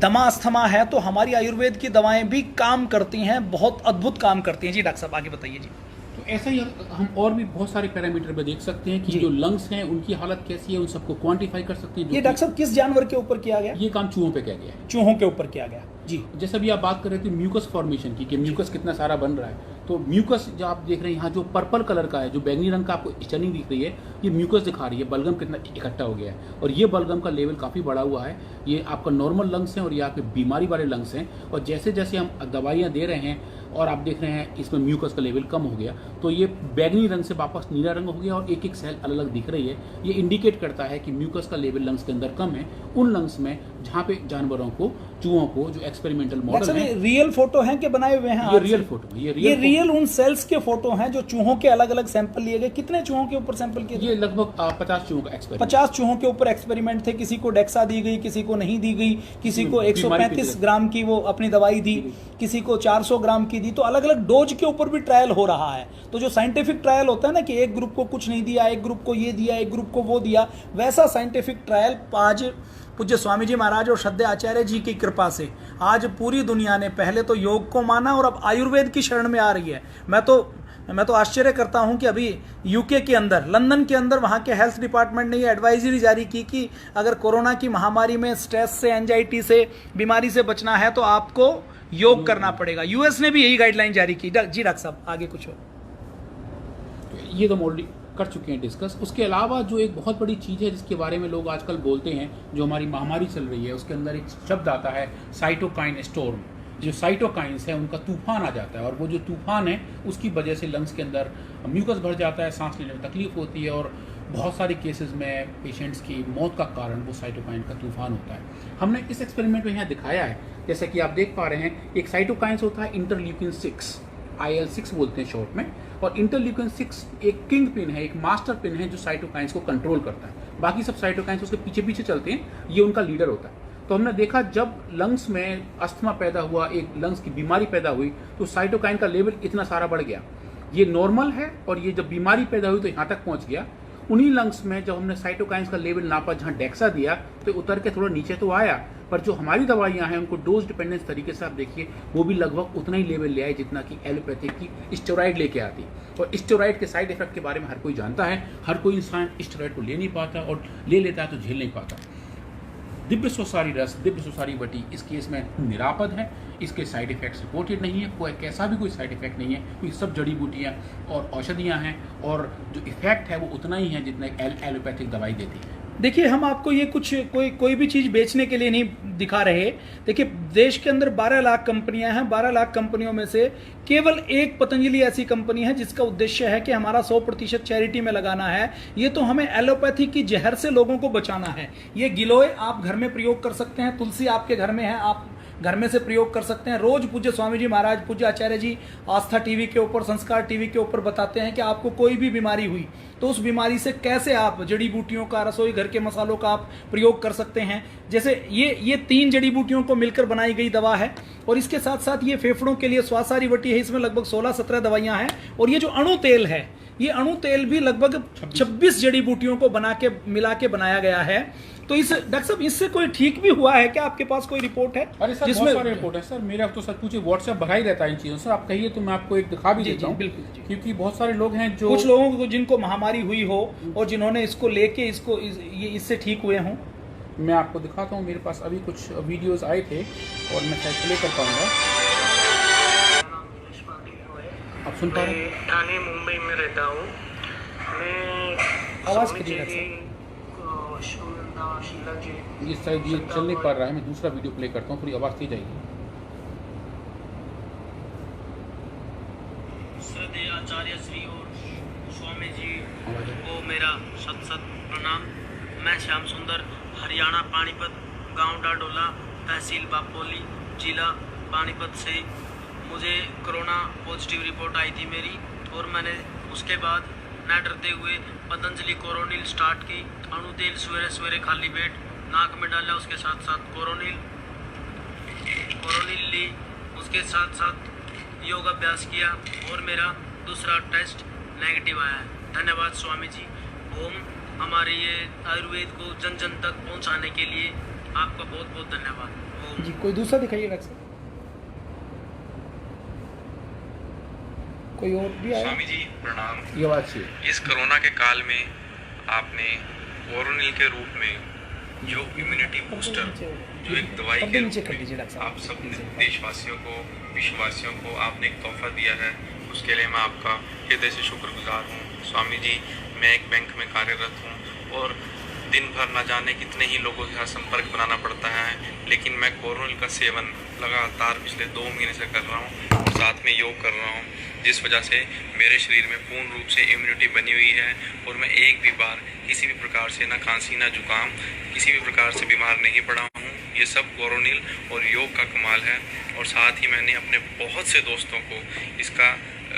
दमा अस्थमा है तो हमारी आयुर्वेद की दवाएं भी काम करती हैं, बहुत अद्भुत काम करती हैं। जी डॉक्टर साहब आगे बताइए। जी तो ऐसा ही हम और भी बहुत सारे पैरामीटर पे देख सकते हैं कि जो लंग्स हैं उनकी हालत कैसी है, उन सबको क्वांटिफाई कर सकते हैं। ये डॉक्टर साहब किस जानवर के ऊपर किया गया? ये काम चूहों पे किया गया है। चूहों के ऊपर किया गया जी। जैसा भी आप बात कर रहे थे म्यूकस फॉर्मेशन की, कि म्यूकस कितना सारा बन रहा है, तो म्यूकस जो आप देख रहे हैं यहाँ जो पर्पल कलर का है, जो बैंगनी रंग का आपको स्टनिंग दिख रही है, ये म्यूकस दिखा रही है बलगम कितना इकट्ठा हो गया है। और ये बलगम का लेवल काफ़ी बढ़ा हुआ है। ये आपका नॉर्मल लंग्स हैं और ये आपके बीमारी वाले लंग्स हैं। और जैसे जैसे हम दवाइयाँ दे रहे हैं और आप देख रहे हैं इसमें म्यूकस का लेवल कम हो गया, तो ये बैगनी रंग से वापस नीला रंग हो गया और एक एक सेल अलग अलग दिख रही है। ये इंडिकेट करता है कि म्यूकस का लेवल लंग्स के अंदर कम है, उन लंग्स में जहाँ पे जानवरों को, चूहों को, जो एक्सपेरिमेंटल मॉडल है। रियल फोटो हैं कि बनाए हुए हैं? ये रियल फोटो है। ये रियल उन सेल्स के फोटो हैं जो चूहों के अलग अलग सैंपल लिए गए। कितने चूहों के ऊपर सैंपल किए? ये लगभग 50 चूहों का एक्सपेरिमेंट, 50 चूहों के ऊपर एक्सपेरिमेंट थे। किसी को डेक्सा दी गई, किसी को नहीं दी गई, किसी को 135 ग्राम की वो अपनी दवाई दी, किसी को 400 ग्राम की दी। तो अलग अलग डोज के ऊपर भी ट्रायल हो रहा है। तो जो साइंटिफिक ट्रायल होता है ना कि एक ग्रुप को कुछ नहीं दिया, एक ग्रुप को ये दिया, एक ग्रुप को वो दिया, वैसा साइंटिफिक ट्रायल आज पूज्य स्वामी जी महाराज और श्रद्धेय आचार्य जी की कृपा से आज पूरी दुनिया ने पहले तो योग को माना और अब आयुर्वेद की शरण में आ रही है। मैं तो आश्चर्य करता हूं कि अभी यूके के अंदर, लंदन के अंदर वहां के हेल्थ डिपार्टमेंट ने ये एडवाइजरी जारी की कि अगर कोरोना की महामारी में स्ट्रेस से, एंजाइटी से, बीमारी से बचना है तो आपको योग करना पड़ेगा। यूएस ने भी यही गाइडलाइन जारी की। जी डॉक्टर साहब आगे कुछ हो? ये तो ऑलरेडी कर चुके हैं डिस्कस। उसके अलावा जो एक बहुत बड़ी चीज़ है जिसके बारे में लोग आजकल बोलते हैं, जो हमारी महामारी चल रही है, उसके अंदर एक शब्द आता है साइटोकाइन स्टॉर्म। जो साइटोकाइंस है उनका तूफान आ जाता है और वो जो तूफान है उसकी वजह से लंग्स के अंदर म्यूकस भर जाता है, सांस लेने में तकलीफ होती है और बहुत सारे केसेस में पेशेंट्स की मौत का कारण वो साइटोकाइन का तूफान होता है। हमने इस एक्सपेरिमेंट में यहाँ दिखाया है, जैसे कि आप देख पा रहे हैं, एक साइटोकाइंस होता है इंटरल्यूकिन 6, IL-6 बोलते हैं शॉर्ट में, और इंटरल्यूकिन 6 एक किंग पिन है, एक मास्टर पिन है जो साइटोकाइंस को कंट्रोल करता है। बाकी सब साइटोकाइंस उसके पीछे पीछे चलते हैं, ये उनका लीडर होता है। तो हमने देखा जब लंग्स में अस्थमा पैदा हुआ, एक लंग्स की बीमारी पैदा हुई, तो साइटोकाइन का लेवल इतना सारा बढ़ गया। ये नॉर्मल है और ये जब बीमारी पैदा हुई तो यहाँ तक पहुँच गया। उन्हीं लंग्स में जब हमने साइटोकाइंस का लेवल नापा, जहाँ डेक्सा दिया तो उतर के थोड़ा नीचे तो आया, पर जो हमारी दवाइयाँ हैं उनको डोज डिपेंडेंस तरीके से आप देखिए वो भी लगभग उतना ही लेवल ले आए जितना कि एलोपैथिक की स्टेरॉइड लेके आती। और स्टेरॉइड के साइड इफेक्ट के बारे में हर कोई जानता है, हर कोई इंसान स्टेरॉइड को ले नहीं पाता और ले लेता है तो झेल नहीं पाता। दिव्य सुसारी रस, दिव्य सुसारी वटी इस केस में निरापद है, इसके साइड इफेक्ट्स रिपोर्टेड नहीं है, कोई कैसा भी कोई साइड इफेक्ट नहीं है, क्योंकि सब जड़ी बूटियाँ और औषधियाँ हैं और जो इफेक्ट है वो उतना ही है जितना एलोपैथिक दवाई देती है। देखिए हम आपको ये कुछ कोई भी चीज़ बेचने के लिए नहीं दिखा रहे। देखिए देश के अंदर 12 लाख कंपनियां हैं, 12 लाख कंपनियों में से केवल एक पतंजलि ऐसी कंपनी है जिसका उद्देश्य है कि हमारा 100% चैरिटी में लगाना है। ये तो हमें एलोपैथी की जहर से लोगों को बचाना है। ये गिलोय आप घर में प्रयोग कर सकते हैं, तुलसी आपके घर में है, आप घर में से प्रयोग कर सकते हैं। रोज पूज्य स्वामी जी महाराज, पूज्य आचार्य जी आस्था टीवी के ऊपर, संस्कार टीवी के ऊपर बताते हैं कि आपको कोई भी बीमारी हुई तो उस बीमारी से कैसे आप जड़ी बूटियों का, रसोई घर के मसालों का आप प्रयोग कर सकते हैं। जैसे ये 3 जड़ी बूटियों को मिलकर बनाई गई दवा है और इसके साथ साथ ये फेफड़ों के लिए स्वासारी वटी है, इसमें लगभग 16-17 दवाइयां हैं। और ये जो अणु तेल है, ये अणु तेल भी लगभग 26 जड़ी बूटियों को मिला के बनाया गया है। तो इस डॉक्टर साहब, इससे कोई ठीक भी हुआ है क्या? आपके पास कोई रिपोर्ट है? अरे सर, बहुत सारे रिपोर्ट है सर। मेरा तो सर पूछे व्हाट्सएप भरा ही रहता है इन चीज़ों से। आप कहिए तो मैं आपको एक दिखा भी देता हूँ, बिल्कुल। क्योंकि बहुत सारे लोग हैं जो, कुछ लोगों को जिनको महामारी हुई हो और जिन्होंने इसको लेके इससे ठीक हुए हों। मैं आपको दिखाता हूँ। मेरे पास अभी कुछ वीडियोस आए थे और मैं शायद प्ले कर पाऊंगा। आप सुन पा रहे हैं? ठाणे मुंबई में रहता हूँ मैं। आवाज स्वामी करिएगा जी की, शीला जी, ये शायद ये चल नहीं पा रहा है। मैं दूसरा वीडियो प्ले करता हूँ, थोड़ी आवाज़ तेज आएगी। श्रद्धेय आचार्य श्री और स्वामी जी को मेरा सत सत प्रणाम। मैं श्याम सुंदर, हरियाणा, पानीपत, गांव डाडोला, तहसील बापोली, जिला पानीपत से मुझे कोरोना पॉजिटिव रिपोर्ट आई थी मेरी, और मैंने उसके बाद न डरते हुए पतंजलि कोरोनिल स्टार्ट की। अणु तेल सवेरे सवेरे खाली पेट नाक में डाला, उसके साथ साथ कोरोनिल ली, उसके साथ साथ योग अभ्यास किया और मेरा दूसरा टेस्ट नेगेटिव आया है। धन्यवाद स्वामी जी। ओम। हमारे ये आयुर्वेद को जन जन तक पहुंचाने के लिए आपका बहुत बहुत धन्यवाद। ओम जी, कोई दूसरा दिखाइए डॉक्टर साहब। कोई और भी आया? स्वामी जी प्रणाम। ये बात से इस कोरोना के काल में आपने कोरोनिल के रूप में जो इम्यूनिटी बूस्टर, जो एक दवाई के रूप में आप सब देशवासियों को, विश्ववासियों को आपने एक तोहफा दिया है, उसके लिए मैं आपका हृदय से शुक्रगुजार हूँ। स्वामी जी, मैं एक बैंक में कार्यरत हूँ और दिन भर न जाने कितने ही लोगों के साथ संपर्क बनाना पड़ता है, लेकिन मैं कोरोनिल का सेवन लगातार पिछले 2 महीने से कर रहा हूँ और साथ में योग कर रहा हूँ, जिस वजह से मेरे शरीर में पूर्ण रूप से इम्यूनिटी बनी हुई है और मैं एक भी बार किसी भी प्रकार से ना खांसी ना जुकाम किसी भी प्रकार से बीमार नहीं पड़ा हूँ। ये सब कोरोनिल और योग का कमाल है। और साथ ही मैंने अपने बहुत से दोस्तों को इसका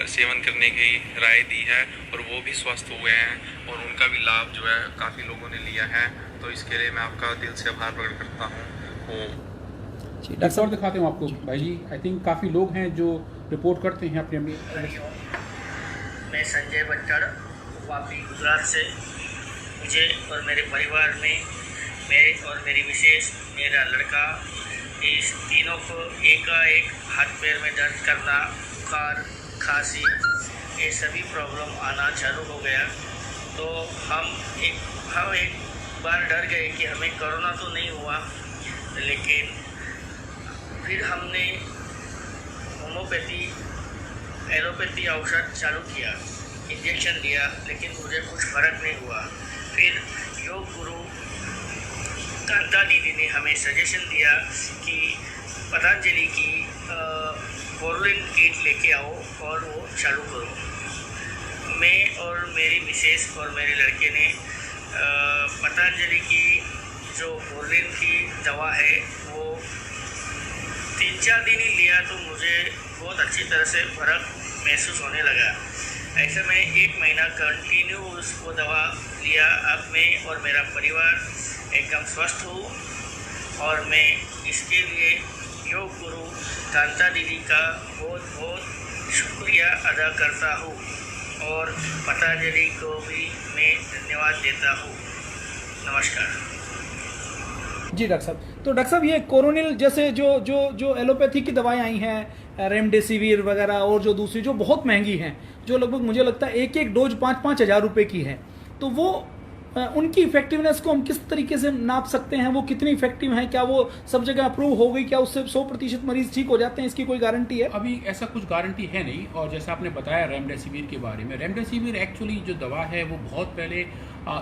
सेवन करने की राय दी है और वो भी स्वस्थ हुए हैं और उनका भी लाभ जो है काफ़ी लोगों ने लिया है। तो इसके लिए मैं आपका दिल से आभार प्रकट करता हूँ। डॉक्टर और दिखाते हूँ आपको भाई जी। आई थिंक काफ़ी लोग हैं जो रिपोर्ट करते हैं अपने मैं संजय बट्टड़, वापी, गुजरात से। मुझे और मेरे परिवार में, मेरे और मेरी विशेष, मेरा लड़का, इस तीनों को एकाएक हाथ पैर में दर्द करना, बुखार, खांसी, ये सभी प्रॉब्लम आना चालू हो गया। तो हम एक बार डर गए कि हमें कोरोना तो नहीं हुआ, लेकिन फिर हमने होम्योपैथी, एलोपैथी औषध चालू किया, इंजेक्शन दिया, लेकिन मुझे कुछ फ़र्क नहीं हुआ। फिर योग गुरु कांता दीदी ने हमें सजेशन दिया कि पतंजलि की कोरोनिल किट लेके आओ और वो चालू करो। मैं और मेरी मिसेस और मेरे लड़के ने पतंजलि की जो कोरोनिल की दवा है वो 3-4 दिन ही लिया तो मुझे बहुत अच्छी तरह से फ़र्क महसूस होने लगा। ऐसे में 1 महीना कंटिन्यू उसको दवा लिया। अब मैं और मेरा परिवार एकदम स्वस्थ हूँ और मैं इसके लिए योग गुरु कांता दीदी का बहुत बहुत शुक्रिया अदा करता हूँ और पतंजलि को भी मैं धन्यवाद देता हूँ। नमस्कार जी डॉक्टर साहब। तो डॉक्टर साहब, ये कोरोनिल जैसे जो एलोपैथी की दवाएं आई हैं, रेमडेसिविर वगैरह और जो दूसरी जो बहुत महंगी हैं, जो लगभग मुझे लगता है एक डोज 5-5 हज़ार रुपये की है, तो वो उनकी इफेक्टिवनेस को हम किस तरीके से नाप सकते हैं? वो कितनी इफेक्टिव हैं? क्या वो सब जगह अप्रूव हो गई? क्या उससे 100% मरीज ठीक हो जाते हैं? इसकी कोई गारंटी है? अभी ऐसा कुछ गारंटी है नहीं। और जैसा आपने बताया रेमडेसिविर के बारे में, रेमडेसिविर एक्चुअली जो दवा है वो बहुत पहले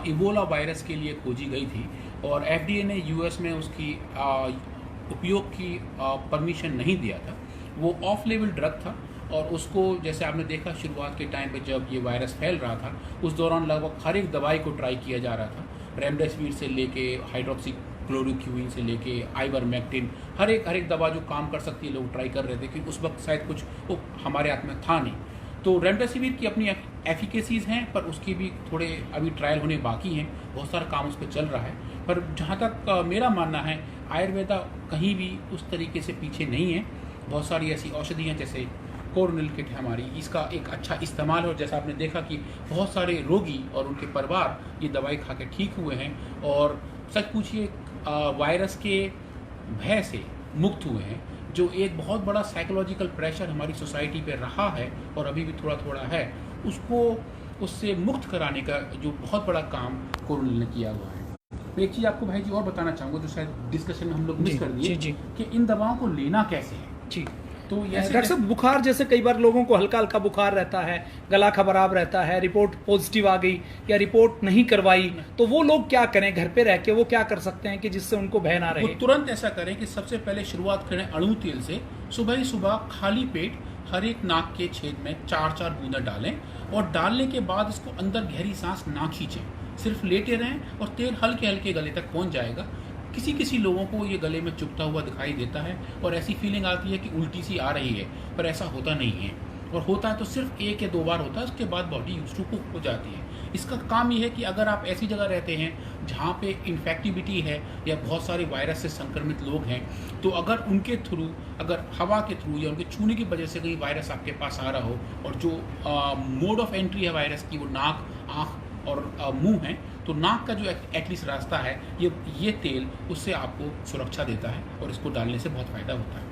इबोला वायरस के लिए खोजी गई थी और FDA ने US में उसकी उपयोग की परमिशन नहीं दिया था। वो ऑफ लेवल ड्रग था और उसको, जैसे आपने देखा शुरुआत के टाइम पे जब ये वायरस फैल रहा था, उस दौरान लगभग हर एक दवाई को ट्राई किया जा रहा था, रेमडेसिविर से लेके हाइड्रोक्सी क्लोरोक्विन से लेके आइवरमेक्टिन, हर एक दवा जो काम कर सकती है लोग ट्राई कर रहे थे, क्योंकि उस वक्त शायद कुछ वो हमारे हाथ में था नहीं। तो रेमडेसिविर की अपनी एफिकेसीज हैं, पर उसकी भी थोड़े अभी ट्रायल होने बाकी हैं, बहुत सारा काम उस पर चल रहा है। पर जहाँ तक मेरा मानना है, आयुर्वेदा कहीं भी उस तरीके से पीछे नहीं है। बहुत सारी ऐसी औषधियाँ जैसे कोरोनिल किट है हमारी, इसका एक अच्छा इस्तेमाल है, और जैसा आपने देखा कि बहुत सारे रोगी और उनके परिवार ये दवाई खा के ठीक हुए हैं, और सच पूछिए वायरस के भय से मुक्त हुए हैं, जो एक बहुत बड़ा साइकोलॉजिकल प्रेशर हमारी सोसाइटी पे रहा है और अभी भी थोड़ा थोड़ा है, उसको उससे मुक्त कराने का जो बहुत बड़ा काम कोरोनिल ने किया हुआ है। एक चीज़ आपको भाई जी और बताना चाहूँगा, जो शायद डिस्कशन में हम लोग मिस कर दिए, कि इन दवाओं को लेना कैसे है। जी, तो डॉक्टर साहब बुखार जैसे कई बार लोगों को हल्का हल्का बुखार रहता है, गला खराब रहता है, रिपोर्ट पॉजिटिव आ गई या रिपोर्ट नहीं करवाई, तो वो लोग क्या करें? घर पे रह के वो क्या कर सकते हैं कि जिससे उनको भय ना रहे? वो तुरंत ऐसा करें कि सबसे पहले शुरुआत करें अणु तेल से। सुबह ही सुबह खाली पेट हर एक नाक के छेद में 4-4 बूंदा डालें, और डालने के बाद इसको अंदर गहरी सांस ना खींचें, सिर्फ लेटे रहें और तेल हल्के हल्के गले तक पहुंच जाएगा। किसी किसी लोगों को ये गले में चुभता हुआ दिखाई देता है और ऐसी फीलिंग आती है कि उल्टी सी आ रही है, पर ऐसा होता नहीं है, और होता है तो सिर्फ 1 या 2 बार होता है, उसके बाद बॉडी यूज्ड टू हो जाती है। इसका काम ये है कि अगर आप ऐसी जगह रहते हैं जहाँ पे इन्फेक्टिविटी है या बहुत सारे वायरस से संक्रमित लोग हैं, तो अगर उनके थ्रू, अगर हवा के थ्रू या उनके छूने की वजह से कहीं वायरस आपके पास आ रहा हो, और जो मोड ऑफ एंट्री है वायरस की वो नाक, आँख और मुंह है, तो नाक का जो एटलीस्ट रास्ता है, ये तेल उससे आपको सुरक्षा देता है, और इसको डालने से बहुत फ़ायदा होता है।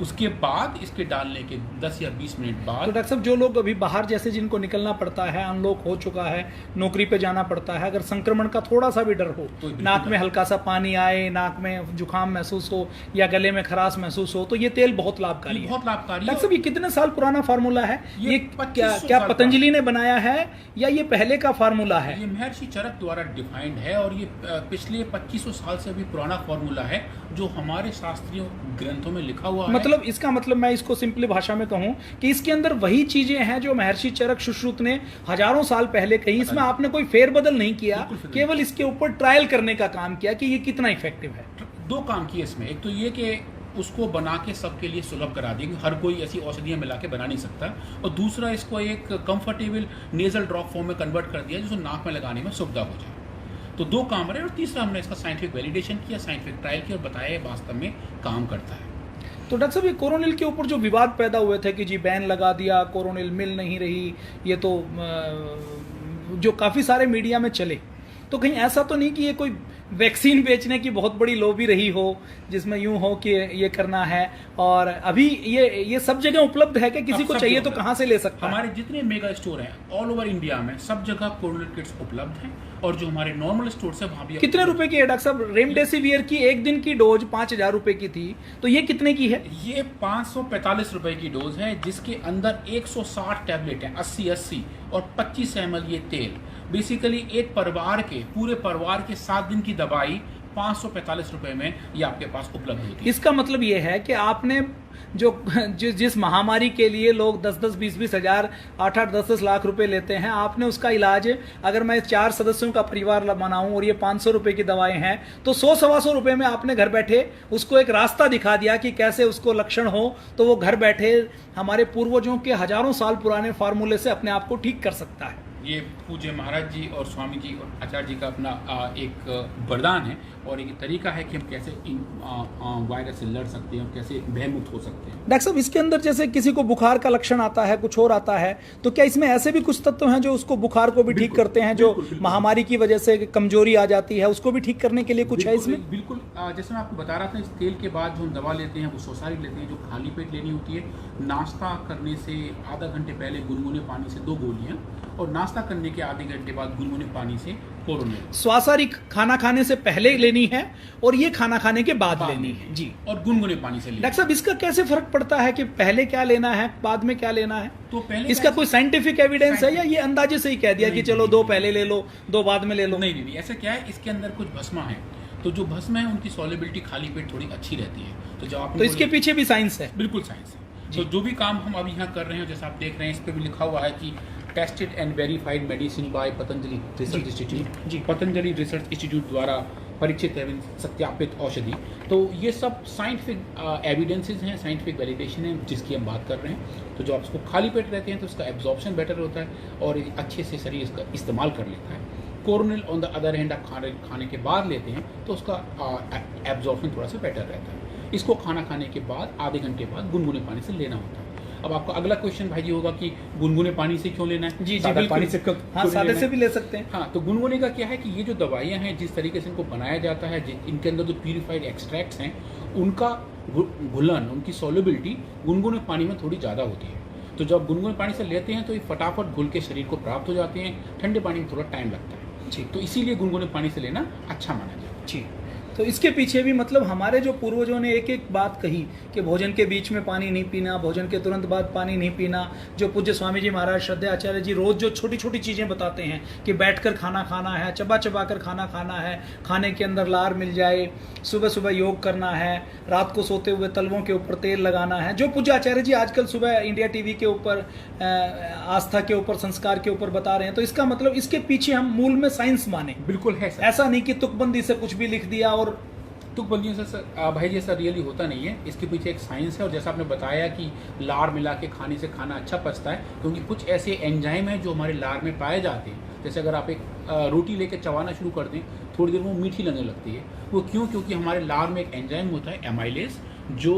उसके बाद इसके डालने के 10 या 20 मिनट बाद, तो डॉक्टर साहब जो लोग अभी बाहर जैसे जिनको निकलना पड़ता है, अनलॉक हो चुका है, नौकरी पे जाना पड़ता है, अगर संक्रमण का थोड़ा सा भी डर हो, तो नाक में हल्का सा पानी आए, नाक में जुकाम महसूस हो या गले में खराश महसूस हो, तो ये तेल बहुत लाभकारी है। बहुत लाभकारी। डॉक्टर साहब ये कितने साल पुराना फार्मूला है? ये 2500 क्या साल पतंजलि ने बनाया है या ये पहले का फार्मूला है? ये महर्षि चरक द्वारा डिफाइंड है, और ये पिछले 2500 साल से भी पुराना फार्मूला है, जो हमारे शास्त्रीय ग्रंथों में लिखा हुआ है। मतलब इसका मतलब मैं इसको सिंपली भाषा में कहूं कि इसके अंदर वही चीजें हैं जो महर्षि चरक सुश्रुत ने हजारों साल पहले कही। इसमें आपने कोई फेरबदल नहीं किया, केवल इसके ऊपर ट्रायल करने का काम किया कि ये कितना इफेक्टिव है। 2 काम किए इसमें। एक तो ये कि उसको बना के सबके लिए सुलभ करा देंगे, हर कोई ऐसी औषधियाँ मिला के बना नहीं सकता, और दूसरा इसको एक कंफर्टेबल नेजल ड्रॉप फॉर्म में कन्वर्ट कर दिया, जिसको नाक में लगाने में सुविधा हो जाए। तो 2 काम रहे, और तीसरा हमने इसका साइंटिफिक वैलिडेशन किया, साइंटिफिक ट्रायल किया, और बताया वास्तव में काम करता है। तो डॉक्टर साहब ये कोरोनिल के ऊपर जो विवाद पैदा हुए थे कि जी बैन लगा दिया, कोरोनिल मिल नहीं रही, ये तो जो काफ़ी सारे मीडिया में चले, तो कहीं ऐसा तो नहीं कि ये कोई वैक्सीन बेचने की बहुत बड़ी लॉबी रही हो, जिसमें यूं हो कि ये करना है, और अभी ये सब जगह उपलब्ध है कि किसी को चाहिए तो कहाँ से ले सकता है? हमारे जितने मेगा स्टोर हैं ऑल ओवर इंडिया में, सब जगह कोरोनिल किट्स उपलब्ध हैं, और जो हमारे नॉर्मल स्टोर है वहाँ भी। कितने रुपए की है डॉक्टर साहब? रेमडेसिविर की 1 दिन की डोज 5000 रुपए की थी, तो ये कितने की है? ये 545 रुपए की डोज है, जिसके अंदर 160 टैबलेट है, 80 और 25 ml ये तेल। बेसिकली एक परिवार के, पूरे परिवार के 7 दिन की दवाई 545 रुपए में ये आपके पास उपलब्ध होती है। इसका मतलब ये है कि आपने जिस महामारी के लिए लोग 10-10, 20-20 हजार, 8-8, 10-10 लाख रुपए लेते हैं, आपने उसका इलाज, अगर मैं 4 सदस्यों का परिवार बनाऊं और ये 500 रुपए की दवाएं हैं, तो 100-125 रुपए में आपने घर बैठे उसको एक रास्ता दिखा दिया कि कैसे उसको लक्षण हो तो वो घर बैठे हमारे पूर्वजों के हजारों साल पुराने फार्मूले से अपने आप को ठीक कर सकता है। ये पूज्य महाराज जी और स्वामी जी और आचार्य जी का अपना एक वरदान है, और एक तरीका है कि हम कैसे इन वायरस से लड़ सकते हैं और कैसे भयमुक्त हो सकते हैं। डॉक्टर साहब इसके अंदर जैसे किसी को बुखार का लक्षण आता है, कुछ और आता है, तो क्या इसमें ऐसे भी कुछ तत्व हैं जो उसको बुखार को भी ठीक करते हैं, जो महामारी की वजह से कमजोरी आ जाती है उसको भी ठीक करने के लिए कुछ है इसमें? बिल्कुल, जैसे मैं आपको बता रहा था, इस तेल के बाद जो हम दवा लेते हैं वो सोसारी लेते हैं, जो खाली पेट लेनी होती है। नाश्ता करने से आधा घंटे पहले गुनगुने पानी से 2 गोलियां, और नाश्ता करने के आधे घंटे बाद गुनगुने पानी से कोरोनिल। स्वासारी खाना खाने से पहले लेनी है और ये खाना खाने के बाद लेनी है जी, और गुनगुने पानी से लेनी। डॉक्टर साहब इसका कैसे फर्क पड़ता है कि पहले क्या लेना है बाद में क्या लेना है? तो पहले इसका कोई साइंटिफिक एविडेंस है या ये अंदाजे से ही कह दिया कि चलो 2 पहले ले लो 2 बाद में ले लो? नहीं, ऐसा क्या है, इसके अंदर कुछ भस्मा है, तो जो भस्म है उनकी सॉल्युबिलिटी खाली पेट थोड़ी अच्छी रहती है, तो जब आप, तो इसके पीछे भी साइंस है? बिल्कुल साइंस है। तो जो भी काम हम अभी यहाँ कर रहे हैं, जैसा आप देख रहे हैं, इस पे भी लिखा हुआ है कि tested and verified medicine bye Patanjali research institute. Patanjali research institute द्वारा परीक्षित है, सत्यापित औषधि। तो ये सब साइंटिफिक एविडेंसेस हैं, साइंटिफिक वैलिडेशन है जिसकी हम बात कर रहे हैं। तो जब आप उसको खाली पेट रहते हैं तो उसका एब्जॉर्प्शन बेटर होता है और अच्छे से शरीर इसका इस्तेमाल कर लेता है। Coronil on the other hand आप खाने के बाद लेते हैं तो उसका एब्जॉर्प्शन थोड़ा सा बेटर रहता है। इसको खाना खाने के बाद आधे घंटे बाद गुनगुने पानी से लेना होता है। अब आपका अगला क्वेश्चन भाई जी होगा कि गुनगुने पानी से क्यों लेना है? जी सादा बिल्कुल। पानी से क्यों हाँ, सादे लेना से है? भी ले सकते हैं। हाँ, तो गुनगुने का क्या है कि ये जो दवाइयाँ हैं जिस तरीके से इनको बनाया जाता है, इनके अंदर जो प्यूरिफाइड एक्सट्रैक्ट्स हैं उनका घुलन, उनकी सॉल्युबिलिटी गुनगुने पानी में थोड़ी ज़्यादा होती है। तो जब गुनगुने पानी से लेते हैं तो ये फटाफट घुल के शरीर को प्राप्त हो जाते हैं। ठंडे पानी में थोड़ा टाइम लगता है जी। तो इसीलिए गुनगुने पानी से लेना अच्छा माना जाता है। जी, तो इसके पीछे भी मतलब हमारे जो पूर्वजों ने एक एक बात कही कि भोजन के बीच में पानी नहीं पीना, भोजन के तुरंत बाद पानी नहीं पीना। जो पूज्य स्वामी जी महाराज श्रद्धेय आचार्य जी रोज जो छोटी छोटी चीज़ें बताते हैं कि बैठकर खाना खाना है, चबा चबा कर खाना खाना है, खाने के अंदर लार मिल जाए, सुबह सुबह योग करना है, रात को सोते हुए तलवों के ऊपर तेल लगाना है। जो पूज्य आचार्य जी आजकल सुबह इंडिया टीवी के ऊपर आस्था के ऊपर, संस्कार के ऊपर बता रहे हैं, तो इसका मतलब इसके पीछे हम मूल में साइंस माने। बिल्कुल है सर। ऐसा नहीं कि तुकबंदी से कुछ भी लिख दिया। और तुकबंदियों से सर भाई जी ऐसा रियली होता नहीं है। इसके पीछे एक साइंस है और जैसा आपने बताया कि लार मिला के खाने से खाना अच्छा पचता है, क्योंकि कुछ ऐसे एंजाइम हैं जो हमारे लार में पाए जाते हैं। जैसे अगर आप एक रोटी लेके चबाना शुरू कर दें, थोड़ी देर में वो मीठी लगने लगती है। वो क्यों? क्योंकि हमारे लार में एक एंजाइम होता है एमाइलेज, जो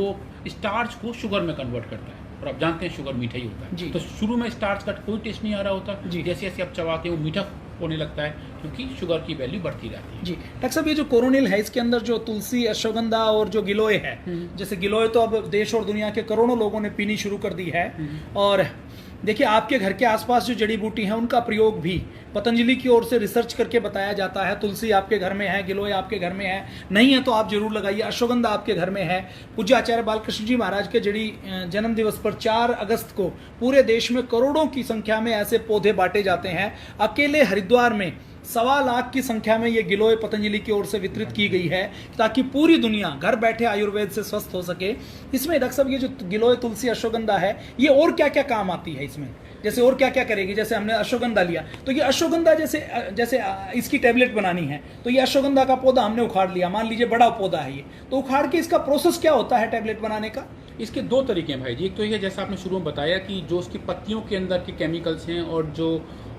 स्टार्च को शुगर में कन्वर्ट करता है। और आप जानते हैं शुगर मीठा ही होता है जी। तो शुरू में स्टार्च का कोई टेस्ट नहीं आ रहा होता जी। जैसे जैसे आप चबाते हैं वो मीठा होने लगता है, क्योंकि शुगर की वैल्यू बढ़ती रहती है। जी डॉक्टर साहब, ये जो कोरोनिल है इसके अंदर जो तुलसी, अश्वगंधा और जो गिलोय है, जैसे गिलोय तो अब देश और दुनिया के करोड़ों लोगों ने पीनी शुरू कर दी है। और देखिए आपके घर के आसपास जो जड़ी बूटी है उनका प्रयोग भी पतंजलि की ओर से रिसर्च करके बताया जाता है। तुलसी आपके घर में है, गिलोय आपके घर में है, नहीं है तो आप जरूर लगाइए। अश्वगंधा आपके घर में है। पूज्य आचार्य बालकृष्ण जी महाराज के जन्म दिवस पर 4 अगस्त को पूरे देश में करोड़ों की संख्या में ऐसे पौधे बांटे जाते हैं। अकेले हरिद्वार में 1.25 लाख की संख्या में ये गिलोय पतंजलि की ओर से वितरित की गई है ताकि पूरी दुनिया घर बैठे आयुर्वेद से स्वस्थ हो सके। इसमें डॉक्टर साहब ये जो गिलोय, तुलसी, अश्वगंधा है, ये और क्या क्या काम आती है इसमें? जैसे और क्या क्या करेगी? जैसे हमने अश्वगंधा लिया तो ये अश्वगंधा जैसे इसकी टैबलेट बनानी है तो ये अश्वगंधा का पौधा हमने उखाड़ लिया, मान लीजिए बड़ा पौधा है ये, तो उखाड़ के इसका प्रोसेस क्या होता है टैबलेट बनाने का? इसके 2 तरीके हैं भाई जी। एक तो ये जैसा आपने शुरू में बताया कि जो उसकी पत्तियों के अंदर के केमिकल्स हैं और जो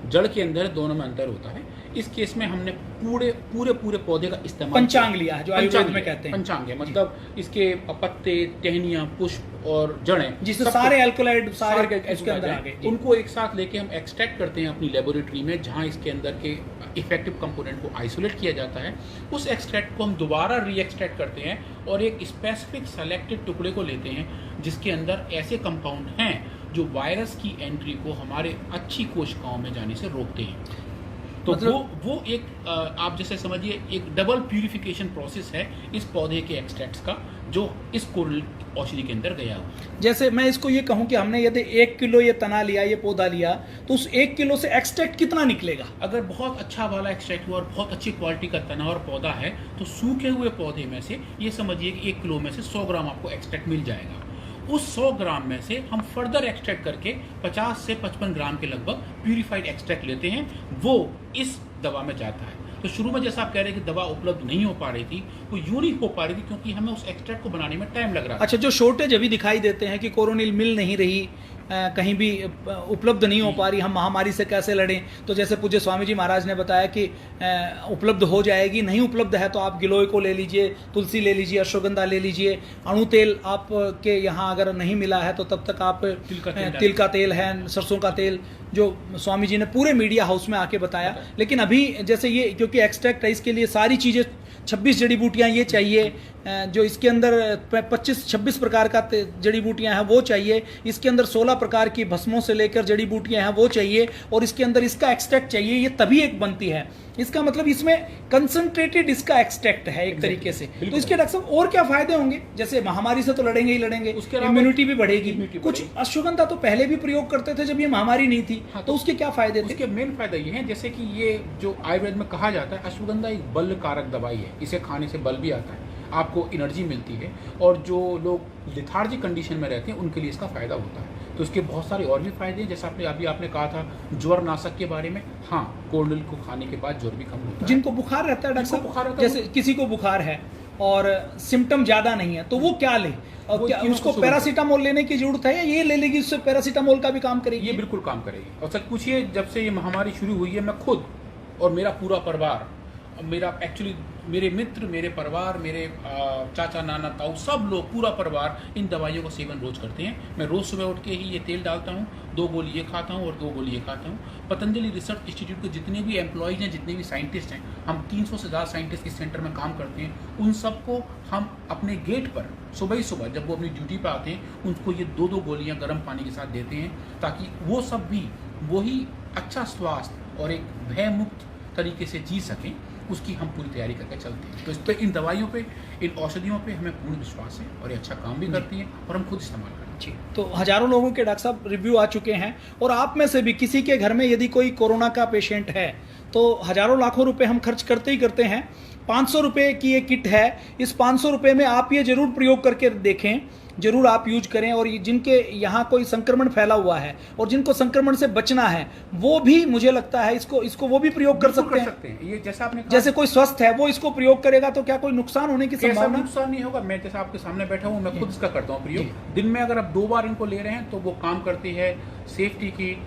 जड़ के अंदर, दोनों में अंतर होता है। इस केस में हमने पूरे पौधे का इस्तेमाल, पंचांग लिया है जो आयुर्वेद में कहते हैं। पंचांग है, मतलब इसके पत्ते, टहनियाँ, पुष्प और जड़ें, जिससे सारे एल्कोलाइड सारे इसके अंदर आ गए, उनको एक साथ लेके हम एक्सट्रैक्ट करते हैं अपनी लेबोरेटरी में, जहाँ इसके अंदर के इफेक्टिव कंपोनेंट को आइसोलेट किया जाता है। उस एक्सट्रैक्ट को हम दोबारा री एक्सट्रैक्ट करते हैं और एक स्पेसिफिक सेलेक्टेड टुकड़े को लेते हैं जिसके अंदर ऐसे कंपाउंड हैं जो वायरस की एंट्री को हमारे अच्छी कोशिकाओं में जाने से रोकते हैं। तो मतलब वो एक आप जैसे समझिए एक डबल प्यूरिफिकेशन प्रोसेस है इस पौधे के एक्सट्रैक्ट्स का, जो इस कोरल औषधि के अंदर गया हो। जैसे मैं इसको ये कहूँ कि हमने यदि 1 किलो ये तना लिया, ये पौधा लिया, तो उस 1 किलो से एक्सट्रैक्ट कितना निकलेगा? अगर बहुत अच्छा वाला एक्सट्रैक्ट हुआ और बहुत अच्छी क्वालिटी का तना और पौधा है तो सूखे हुए पौधे में से ये समझिए कि 1 किलो में से 100 ग्राम आपको एक्सट्रैक्ट मिल जाएगा। उस 100 ग्राम में से हम फर्दर एक्सट्रैक्ट करके 50 से 55 ग्राम के लगभग प्यूरिफाइड एक्सट्रैक्ट लेते हैं, वो इस दवा में जाता है। तो शुरू में जैसा आप कह रहे हैं कि दवा उपलब्ध नहीं हो पा रही थी, वो यूं नहीं हो पा रही थी क्योंकि हमें उस एक्सट्रैक्ट को बनाने में टाइम लग रहा था। अच्छा, जो शॉर्टेज अभी दिखाई देते हैं कि कोरोनिल मिल नहीं रही, कहीं भी उपलब्ध नहीं हो पा रही, हम महामारी से कैसे लड़ें? तो जैसे पूज्य स्वामी जी महाराज ने बताया कि उपलब्ध हो जाएगी, नहीं उपलब्ध है तो आप गिलोय को ले लीजिए, तुलसी ले लीजिए, अश्वगंधा ले लीजिए, अणु तेल आपके यहाँ अगर नहीं मिला है तो तब तक आप तिल का तेल है, सरसों का तेल, जो स्वामी जी ने पूरे मीडिया हाउस में आके बताया। लेकिन अभी जैसे ये क्योंकि एक्सट्रैक्ट है, इसके लिए सारी चीज़ें 26 जड़ी बूटियाँ ये चाहिए, जो इसके अंदर 25-26 प्रकार का जड़ी बूटियाँ हैं वो चाहिए, इसके अंदर 16 प्रकार की भस्मों से लेकर जड़ी बूटियाँ हैं वो चाहिए, और इसके अंदर इसका एक्सट्रैक्ट चाहिए, ये तभी एक बनती है। इसका मतलब इसमें कंसंट्रेटेड इसका एक्सट्रैक्ट है एक तरीके से। तो इसके डॉक्टर साहब और क्या फायदे होंगे? जैसे महामारी से तो लड़ेंगे ही लड़ेंगे, उसके इम्यूनिटी भी बढ़ेगी। कुछ अश्वगंधा तो पहले भी प्रयोग करते थे जब ये महामारी नहीं थी, तो उसके क्या फायदे थे? उसके मेन फायदा ये है, जैसे कि ये जो आयुर्वेद में कहा जाता है, अश्वगंधा एक बल कारक दवाई है, इसे खाने से बल भी आता है। आपको एनर्जी मिलती है, और जो लोग लिथार्जिक कंडीशन में रहते हैं उनके लिए इसका फ़ायदा होता है। तो इसके बहुत सारे और भी फ़ायदे हैं, जैसा आपने कहा था ज्वर नाशक के बारे में। हाँ, कोल्ड को खाने के बाद ज्वर भी कम होता है। जिनको बुखार रहता है डॉक्टर जिनको बुखार साहब, रहता है, जैसे किसी को बुखार है और सिम्टम ज़्यादा नहीं है तो वो क्या ले, और क्या उसको पैरासीटामोल लेने की जरूरत है, या ये ले लेगी उससे पैरासीटामोल का भी काम करेगी? ये बिल्कुल काम करेगी। और सच पूछिए, जब से ये महामारी शुरू हुई है, मैं खुद और मेरा पूरा परिवार, मेरे मित्र, मेरे परिवार, मेरे चाचा नाना ताऊ, सब लोग, पूरा परिवार इन दवाइयों का सेवन रोज़ करते हैं। मैं रोज़ सुबह उठ के ही ये तेल डालता हूँ, 2 गोली ये खाता हूँ और 2 गोली ये खाता हूँ। पतंजलि रिसर्च इंस्टीट्यूट के जितने भी एम्प्लॉयज़ हैं, जितने भी साइंटिस्ट हैं, हम 300 से ज़्यादा साइंटिस्ट इस सेंटर में काम करते हैं, उन सबको हम अपने गेट पर सुबह ही सुबह जब वो अपनी ड्यूटी पर आते हैं, उनको ये 2-2 गोलियाँ गर्म पानी के साथ देते हैं, ताकि वो सब भी वही अच्छा स्वास्थ्य और एक भयमुक्त तरीके से जी सकें। उसकी हम पूरी तैयारी करके चलते हैं। तो इस पर, इन दवाइयों पे, इन औषधियों पे हमें पूर्ण विश्वास है और ये अच्छा काम भी करती हैं और हम खुद इस्तेमाल करते हैं। जी, तो हजारों लोगों के डॉक्टर साहब रिव्यू आ चुके हैं, और आप में से भी किसी के घर में यदि कोई कोरोना का पेशेंट है तो हजारों लाखों रुपए हम खर्च करते ही करते हैं। 500 रुपये की ये किट है, इस 500 रुपये में आप ये जरूर प्रयोग करके देखें, जरूर आप यूज करें। और जिनके यहाँ कोई संक्रमण फैला हुआ है और जिनको संक्रमण से बचना है, वो भी मुझे लगता है इसको वो भी प्रयोग कर सकते हैं। ये जैसा आपने कहा, जैसे कोई स्वस्थ है वो इसको प्रयोग करेगा तो क्या कोई नुकसान होने की संभावना? नुकसान नहीं होगा। मैं जैसा आपके सामने बैठा हूँ, मैं खुद इसका करता हूँ प्रयोग। दिन में अगर आप 2 बार इनको ले रहे हैं तो वो काम करती है सेफ्टी की।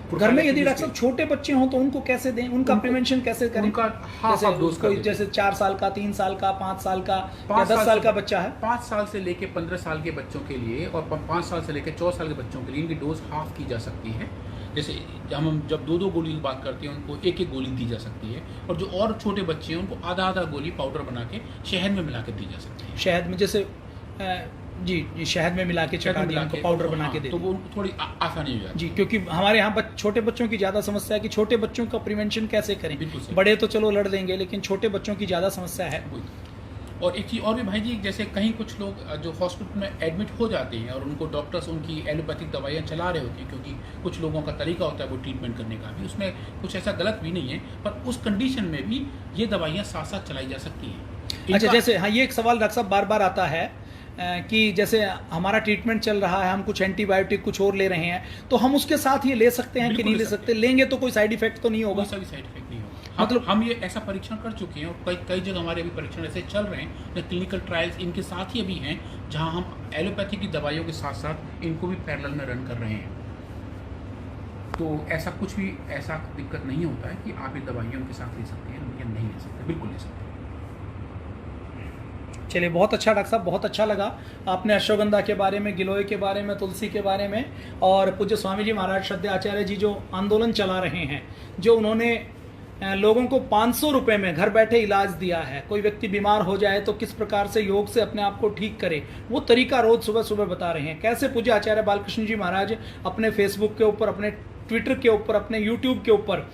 घर में यदि डॉक्टर साहब छोटे बच्चे हों तो उनको कैसे दें, उनका प्रिवेंशन कैसे करें? उनका जैसे 4 साल का, 3 साल का, 5 साल का या 10 साल का बच्चा है, 5 साल से लेके 15 साल के बच्चों के लिए और 5 साल से लेके 14 साल के बच्चों के लिए इनकी डोज हाफ की जा सकती है। जैसे हम जब 2-2 गोली की बात करते हैं, उनको 1-1 गोली दी जा सकती है, और जो और छोटे बच्चे हैं उनको आधा गोली पाउडर बना के शहद में मिला के दी जा सकती है। शहद में, जैसे जी शहद में मिला के चटा दिया, उनको पाउडर बना के दे, तो वो उनको थोड़ी आसानी हो जाती है। जी, क्योंकि हमारे यहाँ छोटे बच्चों की ज़्यादा समस्या है कि छोटे बच्चों का प्रिवेंशन कैसे करें। बड़े तो चलो लड़ देंगे, लेकिन छोटे बच्चों की ज़्यादा समस्या है। और एक चीज़ और भी भाई जी, जैसे कहीं कुछ लोग जो हॉस्पिटल में एडमिट हो जाते हैं और उनको डॉक्टर्स उनकी एलोपैथिक दवाइयाँ चला रहे होते हैं, क्योंकि कुछ लोगों का तरीका होता है वो ट्रीटमेंट करने का भी, उसमें कुछ ऐसा गलत भी नहीं है, पर उस कंडीशन में भी ये दवाइयाँ साथ साथ चलाई जा सकती हैं। अच्छा, जैसे हाँ, ये एक सवाल डॉक्टर साहब बार बार आता है कि जैसे हमारा ट्रीटमेंट चल रहा है, हम कुछ एंटीबायोटिक कुछ और ले रहे हैं, तो हम उसके साथ ये ले सकते हैं कि नहीं ले सकते? लेंगे तो कोई साइड इफेक्ट तो नहीं होगा? कोई साइड इफेक्ट नहीं होगा। मतलब हम ये ऐसा परीक्षण कर चुके हैं, और कई जगह हमारे अभी परीक्षण ऐसे चल रहे हैं, क्लिनिकल ट्रायल्स इनके साथ ही अभी हैं, जहाँ हम एलोपैथी की दवाइयों के साथ साथ इनको भी पैरेलल में रन कर रहे हैं। तो ऐसा कुछ भी ऐसा दिक्कत नहीं होता है कि आप ये दवाइयों के साथ ले सकते हैं या नहीं ले सकते, बिल्कुल ले सकते हैं। चलिए, बहुत अच्छा डॉक्टर साहब, बहुत अच्छा लगा। आपने अश्वगंधा के बारे में, गिलोय के बारे में, तुलसी के बारे में, और पूज्य स्वामी जी महाराज श्रद्धेय आचार्य जी जो आंदोलन चला रहे हैं, जो उन्होंने लोगों को 500 रुपये में घर बैठे इलाज दिया है, कोई व्यक्ति बीमार हो जाए तो किस प्रकार से योग से अपने आप को ठीक करे, वो तरीका रोज सुबह सुबह बता रहे हैं। कैसे पूज्य आचार्य बालकृष्ण जी महाराज अपने फेसबुक के ऊपर, अपने ट्विटर के ऊपर, अपने यूट्यूब के ऊपर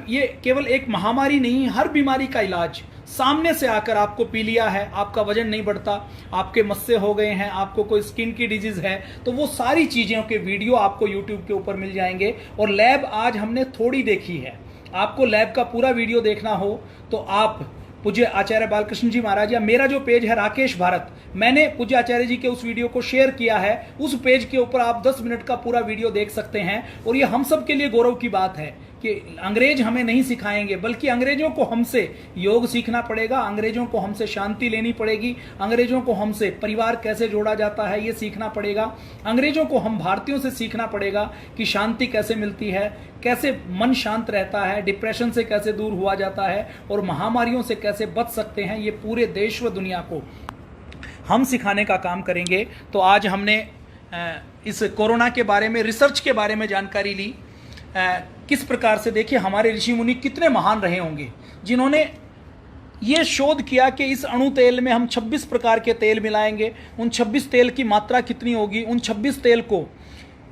ये केवल एक महामारी नहीं, हर बीमारी का इलाज सामने से आकर आपको पी लिया है, आपका वजन नहीं बढ़ता, आपके मस्से हो गए हैं, आपको कोई स्किन की डिजीज है, तो वो सारी चीज़ों के वीडियो आपको यूट्यूब के ऊपर मिल जाएंगे। और लैब आज हमने थोड़ी देखी है, आपको लैब का पूरा वीडियो देखना हो तो आप पूज्य आचार्य बालकृष्ण जी महाराज, या मेरा जो पेज है राकेश भारत, मैंने पूज्य आचार्य जी के उस वीडियो को शेयर किया है, उस पेज के ऊपर आप 10 मिनट का पूरा वीडियो देख सकते हैं। और ये हम सब के लिए गौरव की बात है कि अंग्रेज हमें नहीं सिखाएंगे, बल्कि अंग्रेजों को हमसे योग सीखना पड़ेगा, अंग्रेजों को हमसे शांति लेनी पड़ेगी, अंग्रेजों को हमसे परिवार कैसे जोड़ा जाता है ये सीखना पड़ेगा, अंग्रेजों को हम भारतीयों से सीखना पड़ेगा कि शांति कैसे मिलती है, कैसे मन शांत रहता है, डिप्रेशन से कैसे दूर हुआ जाता है, और महामारियों से कैसे बच सकते हैं। ये पूरे देश व दुनिया को हम सिखाने का काम करेंगे। तो आज हमने इस कोरोना के बारे में, रिसर्च के बारे में जानकारी ली। किस प्रकार से, देखिए हमारे ऋषि मुनि कितने महान रहे होंगे जिन्होंने ये शोध किया कि इस अणु तेल में हम 26 प्रकार के तेल मिलाएंगे, उन 26 तेल की मात्रा कितनी होगी, उन 26 तेल को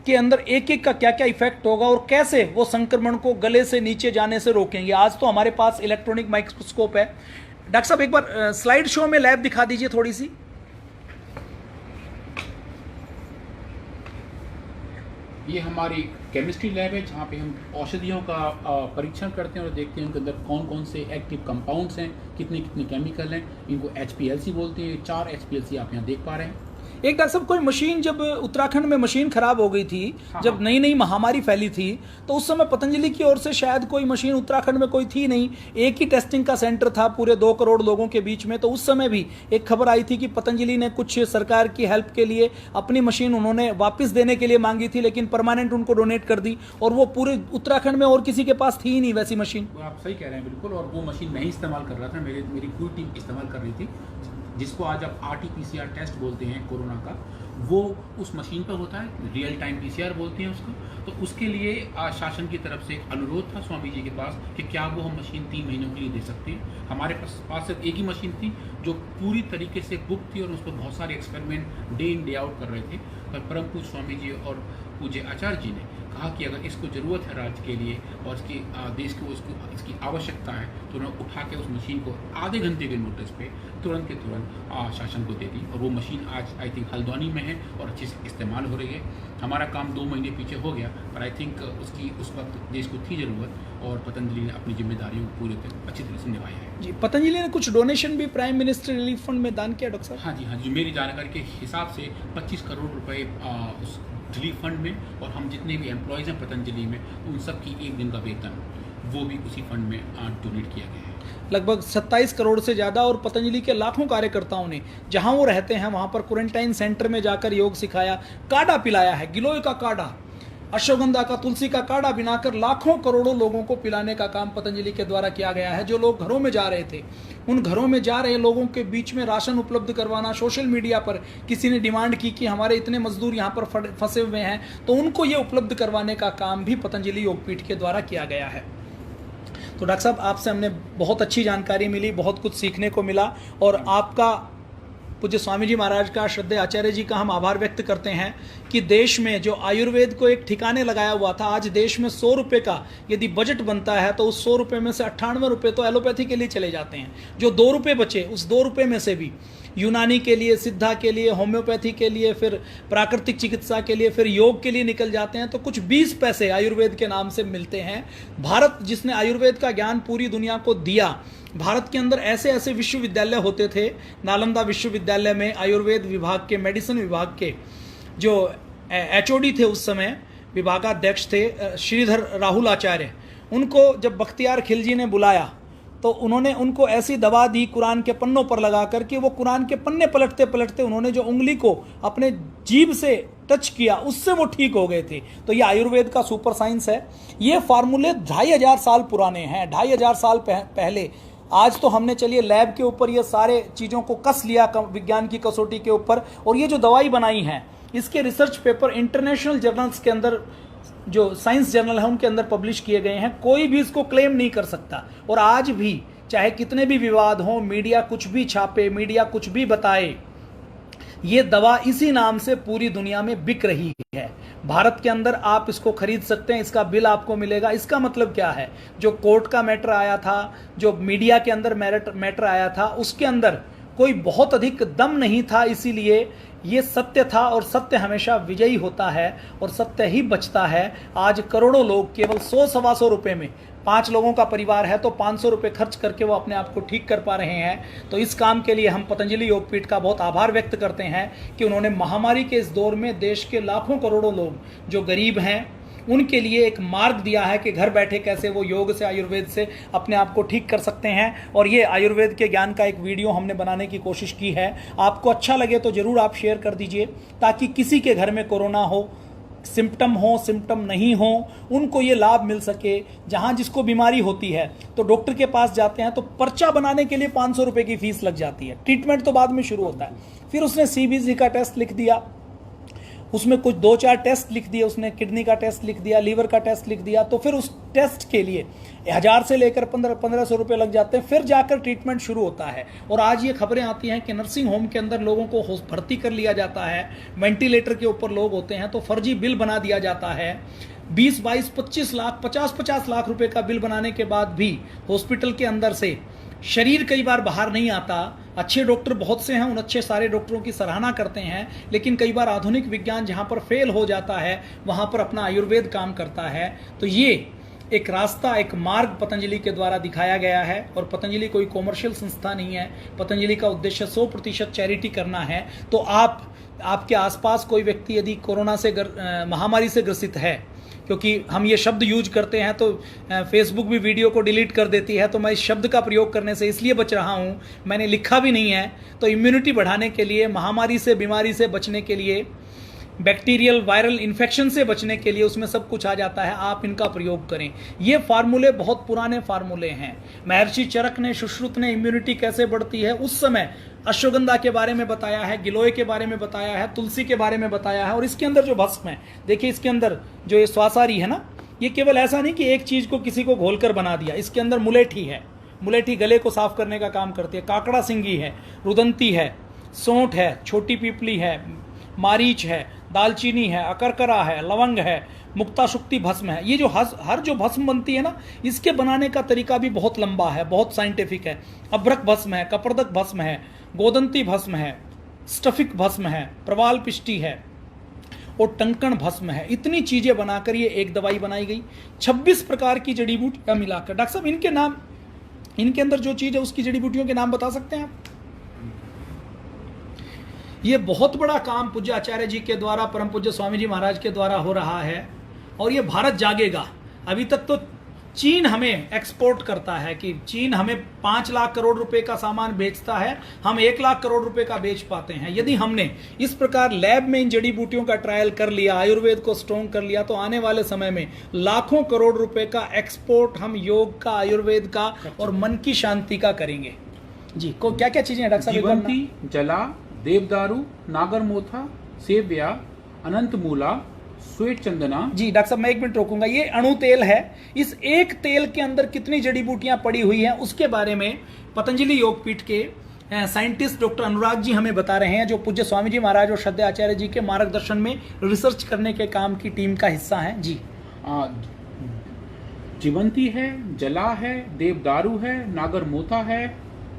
के अंदर एक एक का क्या क्या इफेक्ट होगा, और कैसे वो संक्रमण को गले से नीचे जाने से रोकेंगे। आज तो हमारे पास इलेक्ट्रॉनिक माइक्रोस्कोप है। डॉक्टर साहब एक बार स्लाइड शो में लैब दिखा दीजिए थोड़ी सी। ये हमारी केमिस्ट्री लैब है जहाँ पे हम औषधियों का परीक्षण करते हैं और देखते हैं उनके अंदर कौन कौन से एक्टिव कंपाउंड्स हैं, कितने कितने केमिकल हैं। इनको HPLC बोलते हैं। 4 HPLC आप यहाँ देख पा रहे हैं। एक डॉक्टर साहब, कोई मशीन जब उत्तराखंड में मशीन खराब हो गई थी, हाँ, जब नई नई महामारी फैली थी, तो उस समय पतंजलि की ओर से शायद कोई मशीन उत्तराखंड में कोई थी नहीं, एक ही टेस्टिंग का सेंटर था पूरे 2 करोड़ लोगों के बीच में। तो उस समय भी एक खबर आई थी कि पतंजलि ने कुछ सरकार की हेल्प के लिए अपनी मशीन उन्होंने वापस देने के लिए मांगी थी, लेकिन परमानेंट उनको डोनेट कर दी, और वो पूरे उत्तराखंड में और किसी के पास थी ही नहीं वैसी मशीन। आप सही कह रहे हैं बिल्कुल। और वो मशीन मैं ही इस्तेमाल कर रहा था, मेरी पूरी टीम इस्तेमाल कर रही थी, जिसको आज आप RT-PCR टेस्ट बोलते हैं कोरोना का। वो उस मशीन पर होता है, रियल टाइम PCR बोलते हैं उसको। तो उसके लिए शासन की तरफ से एक अनुरोध था स्वामी जी के पास कि क्या वो हम मशीन 3 महीनों के लिए दे सकते हैं। हमारे पास सिर्फ एक ही मशीन थी जो पूरी तरीके से बुक थी, और उस पर बहुत सारे experiment day in day out कर रहे थे। पर परम पूज्य स्वामी जी और पूज्य आचार्य जी ने कहा कि अगर इसको ज़रूरत है राज्य के लिए और इसकी देश को इसकी आवश्यकता है, तो उन्होंने उठा के उस मशीन को आधे घंटे के नोटिस पे तुरंत के तुरंत शासन को दे दी। और वो मशीन आज आई थिंक हल्द्वानी में है और अच्छे से इस्तेमाल हो रही है। हमारा काम 2 महीने पीछे हो गया, पर आई थिंक उसकी उस वक्त देश को थी ज़रूरत, और पतंजलि ने अपनी जिम्मेदारियों को पूरी अच्छी तरह से निभाया है। जी, पतंजलि ने कुछ डोनेशन भी प्राइम मिनिस्टर रिलीफ फंड में दान किया डॉक्टर साहब? हाँ जी, मेरी जानकारी के हिसाब से 25 करोड़ रुपए उस रिलीफ फंड में, और हम जितने भी एम्प्लॉयज़ हैं पतंजलि में, उन सब की 1 दिन का वेतन वो भी उसी फंड में डोनेट किया गया है। लगभग 27 करोड़ से ज़्यादा। और पतंजलि के लाखों कार्यकर्ताओं ने जहां वो रहते हैं वहां पर क्वारंटाइन सेंटर में जाकर योग सिखाया, काढ़ा पिलाया है, गिलोय का काढ़ा, अश्वगंधा का, तुलसी का काढ़ा बनाकर लाखों करोड़ों लोगों को पिलाने का काम पतंजलि के द्वारा किया गया है। जो लोग घरों में जा रहे थे, उन घरों में जा रहे लोगों के बीच में राशन उपलब्ध करवाना। सोशल मीडिया पर किसी ने डिमांड की कि हमारे इतने मजदूर यहाँ पर फंसे हुए हैं, तो उनको ये उपलब्ध करवाने का काम भी पतंजलि योगपीठ के द्वारा किया गया है। तो डॉक्टर साहब, आपसे हमने बहुत अच्छी जानकारी मिली, बहुत कुछ सीखने को मिला, और आपका, पूज्य स्वामी जी महाराज का, श्रद्धेय आचार्य जी का हम आभार व्यक्त करते हैं कि देश में जो आयुर्वेद को एक ठिकाने लगाया हुआ था, आज देश में 100 रुपये का यदि बजट बनता है तो उस 100 रुपये में से 98 रुपये तो एलोपैथी के लिए चले जाते हैं। जो 2 रुपये बचे, उस 2 रुपये में से भी यूनानी के लिए, सिद्धा के लिए, होम्योपैथी के लिए, फिर प्राकृतिक चिकित्सा के लिए, फिर योग के लिए निकल जाते हैं। तो कुछ 20 पैसे आयुर्वेद के नाम से मिलते हैं। भारत जिसने आयुर्वेद का ज्ञान पूरी दुनिया को दिया, भारत के अंदर ऐसे ऐसे विश्वविद्यालय होते थे। नालंदा विश्वविद्यालय में आयुर्वेद विभाग के, मेडिसिन विभाग के जो HOD थे उस समय, विभागाध्यक्ष थे श्रीधर राहुल आचार्य, उनको जब बख्तियार खिलजी ने बुलाया तो उन्होंने उनको ऐसी दवा दी कुरान के पन्नों पर लगा कर कि वो कुरान के पन्ने पलटते पलटते उन्होंने जो उंगली को अपने जीभ से टच किया, उससे वो ठीक हो गए थे। तो ये आयुर्वेद का सुपर साइंस है। ये फार्मूले 2500 साल पुराने हैं, 2500 साल पहले। आज तो हमने चलिए लैब के ऊपर ये सारे चीज़ों को कस लिया विज्ञान की कसौटी के ऊपर, और ये जो दवाई बनाई है इसके रिसर्च पेपर इंटरनेशनल जर्नल्स के अंदर, जो साइंस जर्नल है उनके अंदर पब्लिश किए गए हैं। कोई भी इसको क्लेम नहीं कर सकता। और आज भी चाहे कितने भी विवाद हों, मीडिया कुछ भी छापे, मीडिया कुछ भी बताए, ये दवा इसी नाम से पूरी दुनिया में बिक रही है। भारत के अंदर आप इसको खरीद सकते हैं, इसका बिल आपको मिलेगा। इसका मतलब क्या है? जो कोर्ट का मैटर आया था, जो मीडिया के अंदर मैटर आया था, उसके अंदर कोई बहुत अधिक दम नहीं था, इसीलिए ये सत्य था, और सत्य हमेशा विजयी होता है और सत्य ही बचता है। आज करोड़ों लोग केवल 100-125 रुपये में, 5 लोगों का परिवार है तो 500 रुपये खर्च करके वो अपने आप को ठीक कर पा रहे हैं। तो इस काम के लिए हम पतंजलि योगपीठ का बहुत आभार व्यक्त करते हैं कि उन्होंने महामारी के इस दौर में देश के लाखों करोड़ों लोग जो गरीब हैं उनके लिए एक मार्ग दिया है कि घर बैठे कैसे वो योग से, आयुर्वेद से अपने आप को ठीक कर सकते हैं। और ये आयुर्वेद के ज्ञान का एक वीडियो हमने बनाने की कोशिश की है। आपको अच्छा लगे तो ज़रूर आप शेयर कर दीजिए, ताकि किसी के घर में कोरोना हो, सिम्टम हो, सिम्टम नहीं हो, उनको ये लाभ मिल सके। जहाँ जिसको बीमारी होती है तो डॉक्टर के पास जाते हैं तो पर्चा बनाने के लिए 500 रुपये की फीस लग जाती है। ट्रीटमेंट तो बाद में शुरू होता है। फिर उसने CBC का टेस्ट लिख दिया, उसमें कुछ 2-4 टेस्ट लिख दिए, उसने किडनी का टेस्ट लिख दिया, लीवर का टेस्ट लिख दिया, तो फिर उस टेस्ट के लिए 1000 से लेकर 1500 रुपये लग जाते हैं। फिर जाकर ट्रीटमेंट शुरू होता है। और आज ये खबरें आती हैं कि नर्सिंग होम के अंदर लोगों को भर्ती कर लिया जाता है, वेंटिलेटर के ऊपर लोग होते हैं तो फर्जी बिल बना दिया जाता है। 20-22, 25 लाख, 50-50 लाख रुपए का बिल बनाने के बाद भी हॉस्पिटल के अंदर से शरीर कई बार बाहर नहीं आता, अच्छे डॉक्टर बहुत से हैं, उन अच्छे सारे डॉक्टरों की सराहना करते हैं, लेकिन कई बार आधुनिक विज्ञान जहाँ पर फेल हो जाता है वहाँ पर अपना आयुर्वेद काम करता है। तो ये एक रास्ता, एक मार्ग पतंजलि के द्वारा दिखाया गया है। और पतंजलि कोई कॉमर्शियल संस्था नहीं है। पतंजलि का उद्देश्य 100% चैरिटी करना है। तो आपके आसपास कोई व्यक्ति यदि कोरोना से महामारी से ग्रसित है, क्योंकि हम ये शब्द यूज करते हैं तो फेसबुक भी वीडियो को डिलीट कर देती है, तो मैं इस शब्द का प्रयोग करने से इसलिए बच रहा हूँ, मैंने लिखा भी नहीं है। तो इम्यूनिटी बढ़ाने के लिए, महामारी से, बीमारी से बचने के लिए, बैक्टीरियल वायरल इन्फेक्शन से बचने के लिए उसमें सब कुछ आ जाता है। आप इनका प्रयोग करें। ये फार्मूले बहुत पुराने फार्मूले हैं। महर्षि चरक ने, सुश्रुत ने इम्यूनिटी कैसे बढ़ती है उस समय अश्वगंधा के बारे में बताया है, गिलोय के बारे में बताया है, तुलसी के बारे में बताया है। और इसके अंदर जो भस्म है, देखिए इसके अंदर जो ये स्वासारी है ना, ये केवल ऐसा नहीं कि एक चीज को किसी को घोलकर बना दिया। इसके अंदर मुलेठी है, मुलेठी गले को साफ करने का काम करती है। काकड़ा सिंगी है, रुदंती है, सौंठ है, छोटी पीपली है, मारीच है, दालचीनी है, अकरकरा है, लवंग है, मुक्ता शुक्ति भस्म है। ये जो हर जो भस्म बनती है ना, इसके बनाने का तरीका भी बहुत लंबा है, बहुत साइंटिफिक है। अभ्रक भस्म है, कपर्दक भस्म है, गोदंती भस्म है, स्टफिक भस्म है, प्रवाल पिष्टी है और टंकण भस्म है। इतनी चीजें बनाकर ये एक दवाई बनाई गई। 26 प्रकार की जड़ी बूटियां मिलाकर। डॉक्टर साहब इनके नाम, इनके अंदर जो चीज है उसकी जड़ी बूटियों के नाम बता सकते हैं आप? ये बहुत बड़ा काम पूज्य आचार्य जी के द्वारा, परम पूज्य स्वामी जी महाराज के द्वारा हो रहा है। और ये भारत जागेगा। अभी तक तो चीन हमें एक्सपोर्ट करता है कि चीन हमें 5 लाख करोड़ रुपए का सामान बेचता है, हम 1 लाख करोड़ रुपए का बेच पाते हैं। यदि हमने इस प्रकार लैब में इन जड़ी बूटियों का ट्रायल कर लिया, आयुर्वेद को स्ट्रॉन्ग कर लिया, तो आने वाले समय में लाखों करोड़ रुपए का एक्सपोर्ट हम योग का, आयुर्वेद का और मन की शांति का करेंगे। जी, को क्या क्या चीजें हैं डॉक्टर साहब? जीवंती, जला, देवदारू, नागरमोथा, सेव्या, अनंतमूला, श्वेत चंदना। जी डॉक्टर साहब मैं 1 मिनट रोकूंगा। ये अणु तेल है। इस एक तेल के अंदर कितनी जड़ी बूटियां पड़ी हुई हैं उसके बारे में पतंजलि योगपीठ के साइंटिस्ट डॉक्टर अनुराग जी हमें बता रहे हैं, जो पूज्य स्वामी जी महाराज और श्रद्धेय आचार्य जी के मार्गदर्शन में रिसर्च करने के काम की टीम का हिस्सा है। जी, जीवंती है, जला है, देवदारू है, नागरमोथा है,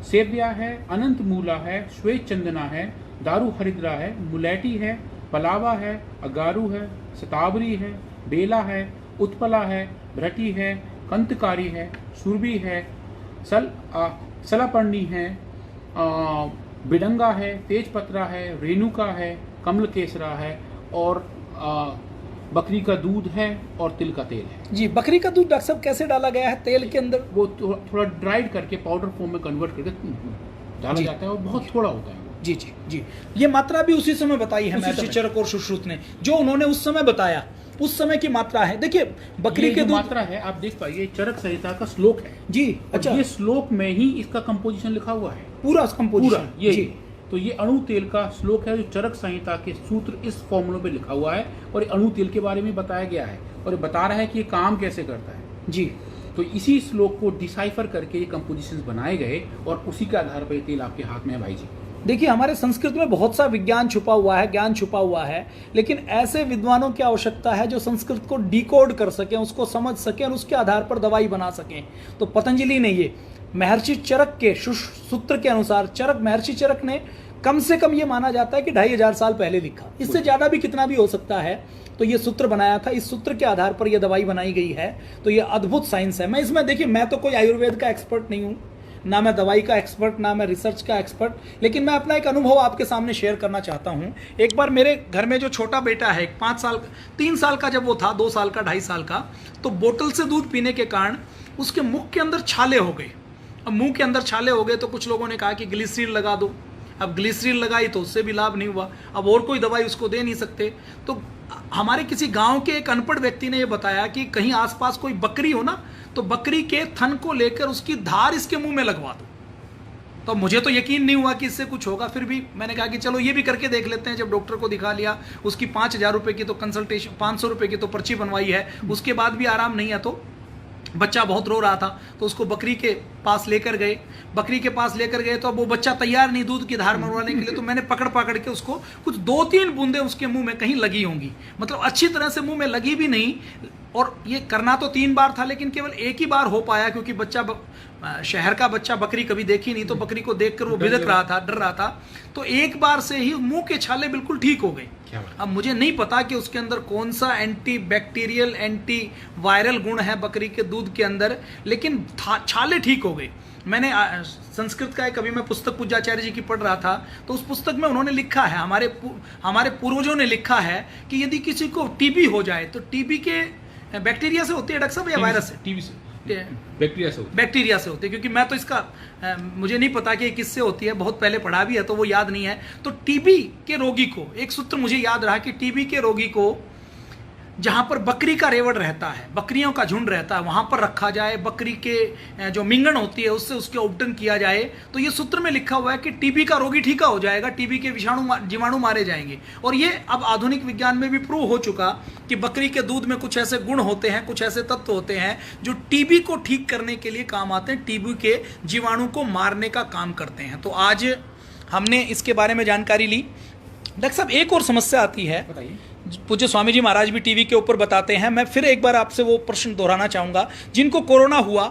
सेव्या है, अनंतमूला है, श्वेत चंदना है, दारू हरिद्रा है, मुलेठी है, पलावा है, अगारू है, शतावरी है, बेला है, उत्पला है, भ्रटी है, कंतकारी है, सुरभि है, सलापर्णी है, बिडंगा है, तेजपत्रा है, रेणुका है, कमल केसरा है और बकरी का दूध है और तिल का तेल है। जी, बकरी का दूध डॉक्टर साहब कैसे डाला गया है तेल के अंदर? वो थोड़ा ड्राइड करके पाउडर फॉर्म में कन्वर्ट करके डाला जाता है और बहुत थोड़ा होता है। जी जी जी, ये मात्रा भी उसी समय बताई है महर्षि चरक और सुश्रुत ने, जो उन्होंने उस समय बताया, उस समय की मात्रा है। देखिए बकरी के दूध मात्रा है, आप देख पाइए चरक संहिता का श्लोक है जी। अच्छा, ये श्लोक में ही इसका कंपोजिशन लिखा हुआ है, पूरा कंपोजिशन ये जी। तो ये अणु तेल का श्लोक है जो चरक संहिता के सूत्र इस फॉर्मूले पे लिखा हुआ है और अणु तेल के बारे में बताया गया है और बता रहा है कि ये काम कैसे करता है। जी, तो इसी श्लोक को डिसाइफर करके ये कंपोजिशंस बनाए गए और उसी के आधार पर तेल आपके हाथ में है भाई जी। देखिए हमारे संस्कृत में बहुत सा विज्ञान छुपा हुआ है, ज्ञान छुपा हुआ है, लेकिन ऐसे विद्वानों की आवश्यकता है जो संस्कृत को डिकोड कर सकें, उसको समझ सकें और उसके आधार पर दवाई बना सकें। तो पतंजलि ने ये महर्षि चरक के सूत्र के अनुसार, महर्षि चरक ने कम से कम ये माना जाता है कि 2500 साल पहले लिखा, इससे ज्यादा भी कितना भी हो सकता है, तो ये सूत्र बनाया था। इस सूत्र के आधार पर यह दवाई बनाई गई है। तो ये अद्भुत साइंस है। मैं इसमें, देखिए मैं तो कोई आयुर्वेद का एक्सपर्ट नहीं हूँ, ना मैं दवाई का एक्सपर्ट, ना मैं रिसर्च का एक्सपर्ट, लेकिन मैं अपना एक अनुभव आपके सामने शेयर करना चाहता हूँ। एक बार मेरे घर में जो छोटा बेटा है, 5 साल, 3 साल का जब वो था, 2 साल का, 2.5 साल का, तो बोतल से दूध पीने के कारण उसके मुख के अंदर छाले हो गए। अब मुंह के अंदर छाले हो गए तो कुछ लोगों ने कहा कि ग्लिसरीन लगा दो। अब ग्लिसरीन लगाई तो उससे भी लाभ नहीं हुआ। अब और कोई दवाई उसको दे नहीं सकते। तो हमारे किसी गांव के एक अनपढ़ व्यक्ति ने यह बताया कि कहीं आसपास कोई बकरी हो ना, तो बकरी के थन को लेकर उसकी धार इसके मुंह में लगवा दो। तो मुझे तो यकीन नहीं हुआ कि इससे कुछ होगा, फिर भी मैंने कहा कि चलो ये भी करके देख लेते हैं। जब डॉक्टर को दिखा लिया, उसकी 5000 रुपये की तो कंसल्टेशन, 500 रुपये की तो पर्ची बनवाई है, उसके बाद भी आराम नहीं है। तो बच्चा बहुत रो रहा था, तो उसको बकरी के पास लेकर गए। बकरी के पास लेकर गए तो अब वो बच्चा तैयार नहीं दूध की धार मरवाने के लिए, तो मैंने पकड़ के उसको कुछ 2-3 बूंदे उसके मुंह में कहीं लगी होंगी, मतलब अच्छी तरह से मुंह में लगी भी नहीं, और ये करना तो 3 बार था, लेकिन केवल एक ही बार हो पाया क्योंकि शहर का बच्चा बकरी कभी देखी नहीं, तो बकरी को देखकर वो बिदक रहा था, डर रहा था। तो एक बार से ही मुंह के छाले बिल्कुल ठीक हो गए। अब मुझे नहीं पता कि उसके अंदर कौन सा एंटी बैक्टीरियल एंटी वायरल गुण है बकरी के दूध के अंदर, लेकिन छाले ठीक हो गए। मैंने संस्कृत का एक कभी मैं पुस्तक पूज्याचार्य जी की पढ़ रहा था, तो उस पुस्तक में उन्होंने लिखा है, हमारे पूर्वजों ने लिखा है कि यदि किसी को टीबी हो जाए तो टीबी के बैक्टीरिया से होती है डॉक्टर साहब या वायरस से? टीबी से, बैक्टीरिया से होती है, क्योंकि मैं तो इसका मुझे नहीं पता कि किससे होती है, बहुत पहले पढ़ा भी है तो वो याद नहीं है। तो टीबी के रोगी को, एक सूत्र मुझे याद रहा कि टीबी के रोगी को जहां पर बकरी का रेवड़ रहता है, बकरियों का झुंड रहता है, वहां पर रखा जाए, बकरी के जो मिंगन होती है उससे उसके उपटन किया जाए, तो ये सूत्र में लिखा हुआ है कि टीबी का रोगी ठीक हो जाएगा, टीबी के जीवाणु मारे जाएंगे। और ये अब आधुनिक विज्ञान में भी प्रूव हो चुका कि बकरी के दूध में कुछ ऐसे गुण होते हैं, कुछ ऐसे तत्व होते हैं जो टीबी को ठीक करने के लिए काम आते हैं, टीबी के जीवाणु को मारने का काम करते हैं। तो आज हमने इसके बारे में जानकारी ली। डॉक्टर साहब, एक और समस्या आती है, पूज्य स्वामी जी महाराज भी टीवी के ऊपर बताते हैं, मैं फिर एक बार आपसे वो प्रश्न दोहराना चाहूँगा। जिनको कोरोना हुआ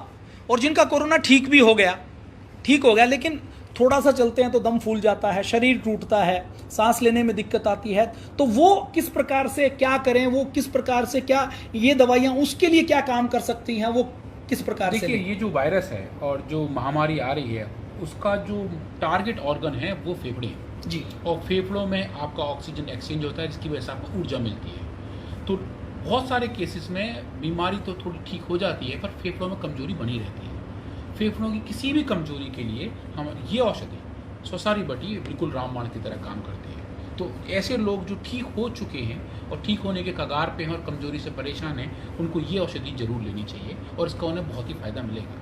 और जिनका कोरोना ठीक हो गया, लेकिन थोड़ा सा चलते हैं तो दम फूल जाता है, शरीर टूटता है, सांस लेने में दिक्कत आती है, तो वो किस प्रकार से क्या करें, वो किस प्रकार से क्या ये दवाइयाँ उसके लिए क्या काम कर सकती हैं, वो किस प्रकार से? देखिए, ये जो वायरस है और जो महामारी आ रही है उसका जो टारगेट ऑर्गन है वो फेफड़े हैं जी, और फेफड़ों में आपका ऑक्सीजन एक्सचेंज होता है, जिसकी वजह से आपको ऊर्जा मिलती है। तो बहुत सारे केसेस में बीमारी तो थोड़ी ठीक हो जाती है, पर फेफड़ों में कमजोरी बनी रहती है। फेफड़ों की किसी भी कमजोरी के लिए हम ये औषधि स्वसारी बटी बिल्कुल रामबाण की तरह काम करती है। तो ऐसे लोग जो ठीक हो चुके हैं और ठीक होने के कगार पे हैं और कमजोरी से परेशान हैं, उनको ये औषधि जरूर लेनी चाहिए और इसका उन्हें बहुत ही फायदा मिलेगा।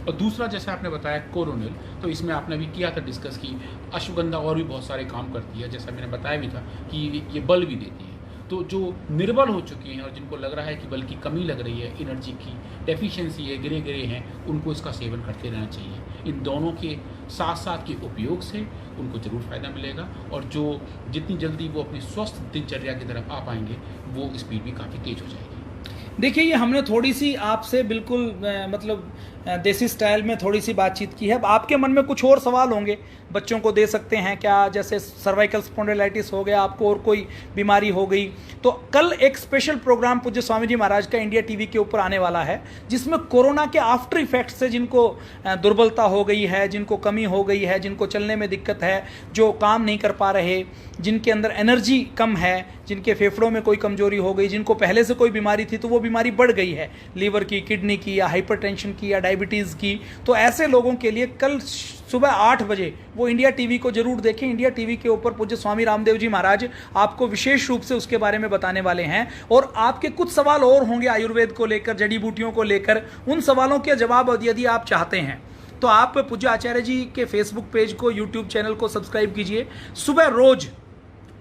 और दूसरा, जैसे आपने बताया कोरोनिल, तो इसमें आपने भी किया था डिस्कस की अश्वगंधा और भी बहुत सारे काम करती है, जैसा मैंने बताया भी था कि ये बल भी देती है। तो जो निर्बल हो चुके हैं और जिनको लग रहा है कि बल की कमी लग रही है, एनर्जी की डेफिशिएंसी है, गिरे हैं, उनको इसका सेवन करते रहना चाहिए। इन दोनों के साथ साथ के उपयोग से उनको ज़रूर फ़ायदा मिलेगा और जो जितनी जल्दी वो अपनी स्वस्थ दिनचर्या की तरफ आ पाएंगे, वो स्पीड भी काफ़ी तेज़ हो जाएगी। देखिए, ये हमने थोड़ी सी आपसे बिल्कुल मतलब देसी स्टाइल में थोड़ी सी बातचीत की है। अब आपके मन में कुछ और सवाल होंगे, बच्चों को दे सकते हैं क्या, जैसे सर्वाइकल स्पॉन्डिलाइटिस हो गया, आपको और कोई बीमारी हो गई, तो कल एक स्पेशल प्रोग्राम पूज्य स्वामी जी महाराज का इंडिया टीवी के ऊपर आने वाला है, जिसमें कोरोना के आफ्टर इफेक्ट से जिनको दुर्बलता हो गई है, जिनको कमी हो गई है, जिनको चलने में दिक्कत है, जो काम नहीं कर पा रहे, जिनके अंदर एनर्जी कम है, जिनके फेफड़ों में कोई कमजोरी हो गई, जिनको पहले से कोई बीमारी थी तो वो बीमारी बढ़ गई है, लीवर की, किडनी की या हाइपरटेंशन की या डायबिटीज़ की, तो ऐसे लोगों के लिए कल सुबह 8 बजे वो इंडिया टीवी को जरूर देखें। इंडिया टीवी के ऊपर पूज्य स्वामी रामदेव जी महाराज आपको विशेष रूप से उसके बारे में बताने वाले हैं और आपके कुछ सवाल और होंगे आयुर्वेद को लेकर, जड़ी बूटियों को लेकर, उन सवालों के जवाब यदि आप चाहते हैं तो आप पूज्य आचार्य जी के फेसबुक पेज को, यूट्यूब चैनल को सब्सक्राइब कीजिए। सुबह रोज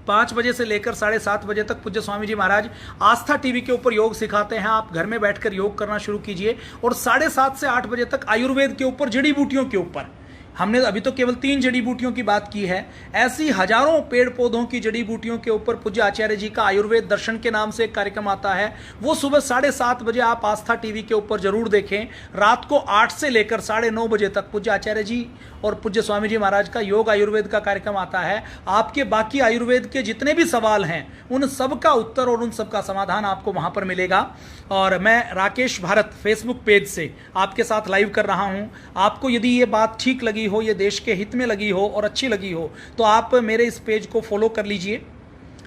5 बजे से लेकर 7:30 बजे तक पूज्य स्वामी जी महाराज आस्था टीवी के ऊपर योग सिखाते हैं। आप घर में बैठकर योग करना शुरू कीजिए और 7:30 से 8 बजे तक आयुर्वेद के ऊपर, जड़ी बूटियों के ऊपर, हमने अभी तो केवल 3 जड़ी बूटियों की बात की है, ऐसी हजारों पेड़ पौधों की जड़ी बूटियों के ऊपर पूज्य आचार्य जी का आयुर्वेद दर्शन के नाम से एक कार्यक्रम आता है, वो सुबह 7:30 बजे आप आस्था टीवी के ऊपर जरूर देखें। रात को 8 से लेकर 9:30 बजे तक पूज्य आचार्य जी और पूज्य स्वामी जी महाराज का योग आयुर्वेद का कार्यक्रम आता है। आपके बाकी आयुर्वेद के जितने भी सवाल हैं, उन सब का उत्तर और उन सब का समाधान आपको वहां पर मिलेगा। और मैं राकेश भारत फेसबुक पेज से आपके साथ लाइव कर रहा हूं। आपको यदि ये बात ठीक लगी हो, ये देश के हित में लगी हो और अच्छी लगी हो, तो आप मेरे इस पेज को फॉलो कर लीजिए,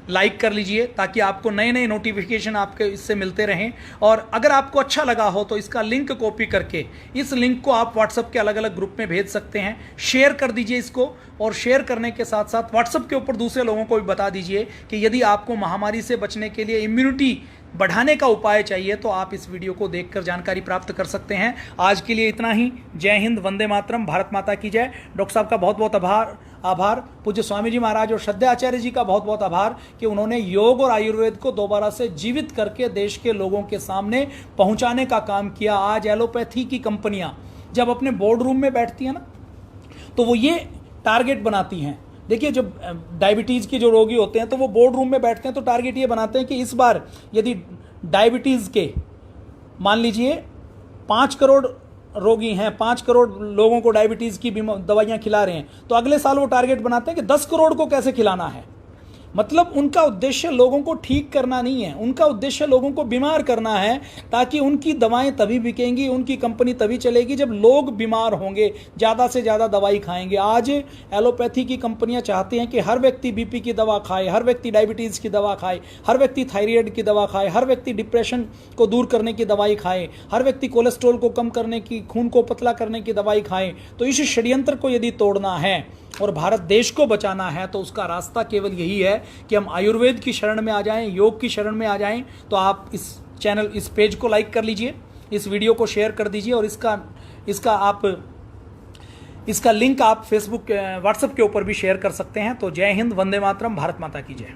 लाइक कर लीजिए, ताकि आपको नए नए नोटिफिकेशन आपके इससे मिलते रहें। और अगर आपको अच्छा लगा हो तो इसका लिंक कॉपी करके इस लिंक को आप व्हाट्सएप के अलग अलग ग्रुप में भेज सकते हैं। शेयर कर दीजिए इसको, और शेयर करने के साथ साथ व्हाट्सएप के ऊपर दूसरे लोगों को भी बता दीजिए कि यदि आपको महामारी से बचने के लिए इम्यूनिटी बढ़ाने का उपाय चाहिए तो आप इस वीडियो को देखकर जानकारी प्राप्त कर सकते हैं। आज के लिए इतना ही। जय हिंद, वंदे मातरम, भारत माता की जय। डॉक्टर साहब का बहुत बहुत आभार। पूज्य स्वामी जी महाराज और श्रद्धेय आचार्य जी का बहुत बहुत आभार कि उन्होंने योग और आयुर्वेद को दोबारा से जीवित करके देश के लोगों के सामने पहुंचाने का काम किया। आज एलोपैथी की कंपनियां जब अपने बोर्ड रूम में बैठती हैं ना, तो वो ये टारगेट बनाती हैं। देखिए, जब डायबिटीज़ के जो रोगी होते हैं तो वो बोर्ड रूम में बैठते हैं तो टारगेट ये बनाते हैं कि इस बार यदि डायबिटीज़ के मान लीजिए 5 करोड़ रोगी हैं, 5 करोड़ लोगों को डायबिटीज़ की दवाइयाँ खिला रहे हैं, तो अगले साल वो टारगेट बनाते हैं कि 10 करोड़ को कैसे खिलाना है। मतलब उनका उद्देश्य लोगों को ठीक करना नहीं है, उनका उद्देश्य लोगों को बीमार करना है, ताकि उनकी दवाएं तभी बिकेंगी, उनकी कंपनी तभी चलेगी जब लोग बीमार होंगे, ज़्यादा से ज़्यादा दवाई खाएंगे। आज एलोपैथी की कंपनियां चाहती हैं कि हर व्यक्ति बीपी की दवा खाए, हर व्यक्ति डायबिटीज़ की दवा खाए, हर व्यक्ति थायराइड की दवा खाए, हर व्यक्ति डिप्रेशन को दूर करने की दवाई खाए, हर व्यक्ति कोलेस्ट्रॉल को कम करने की, खून को पतला करने की दवाई खाए। तो इस षड्यंत्र को यदि तोड़ना है और भारत देश को बचाना है तो उसका रास्ता केवल यही है कि हम आयुर्वेद की शरण में आ जाएं, योग की शरण में आ जाएं। तो आप इस चैनल, इस पेज को लाइक कर लीजिए, इस वीडियो को शेयर कर दीजिए और इसका लिंक आप फेसबुक, व्हाट्सएप के ऊपर भी शेयर कर सकते हैं। तो जय हिंद, वंदे मातरम, भारत माता की जय।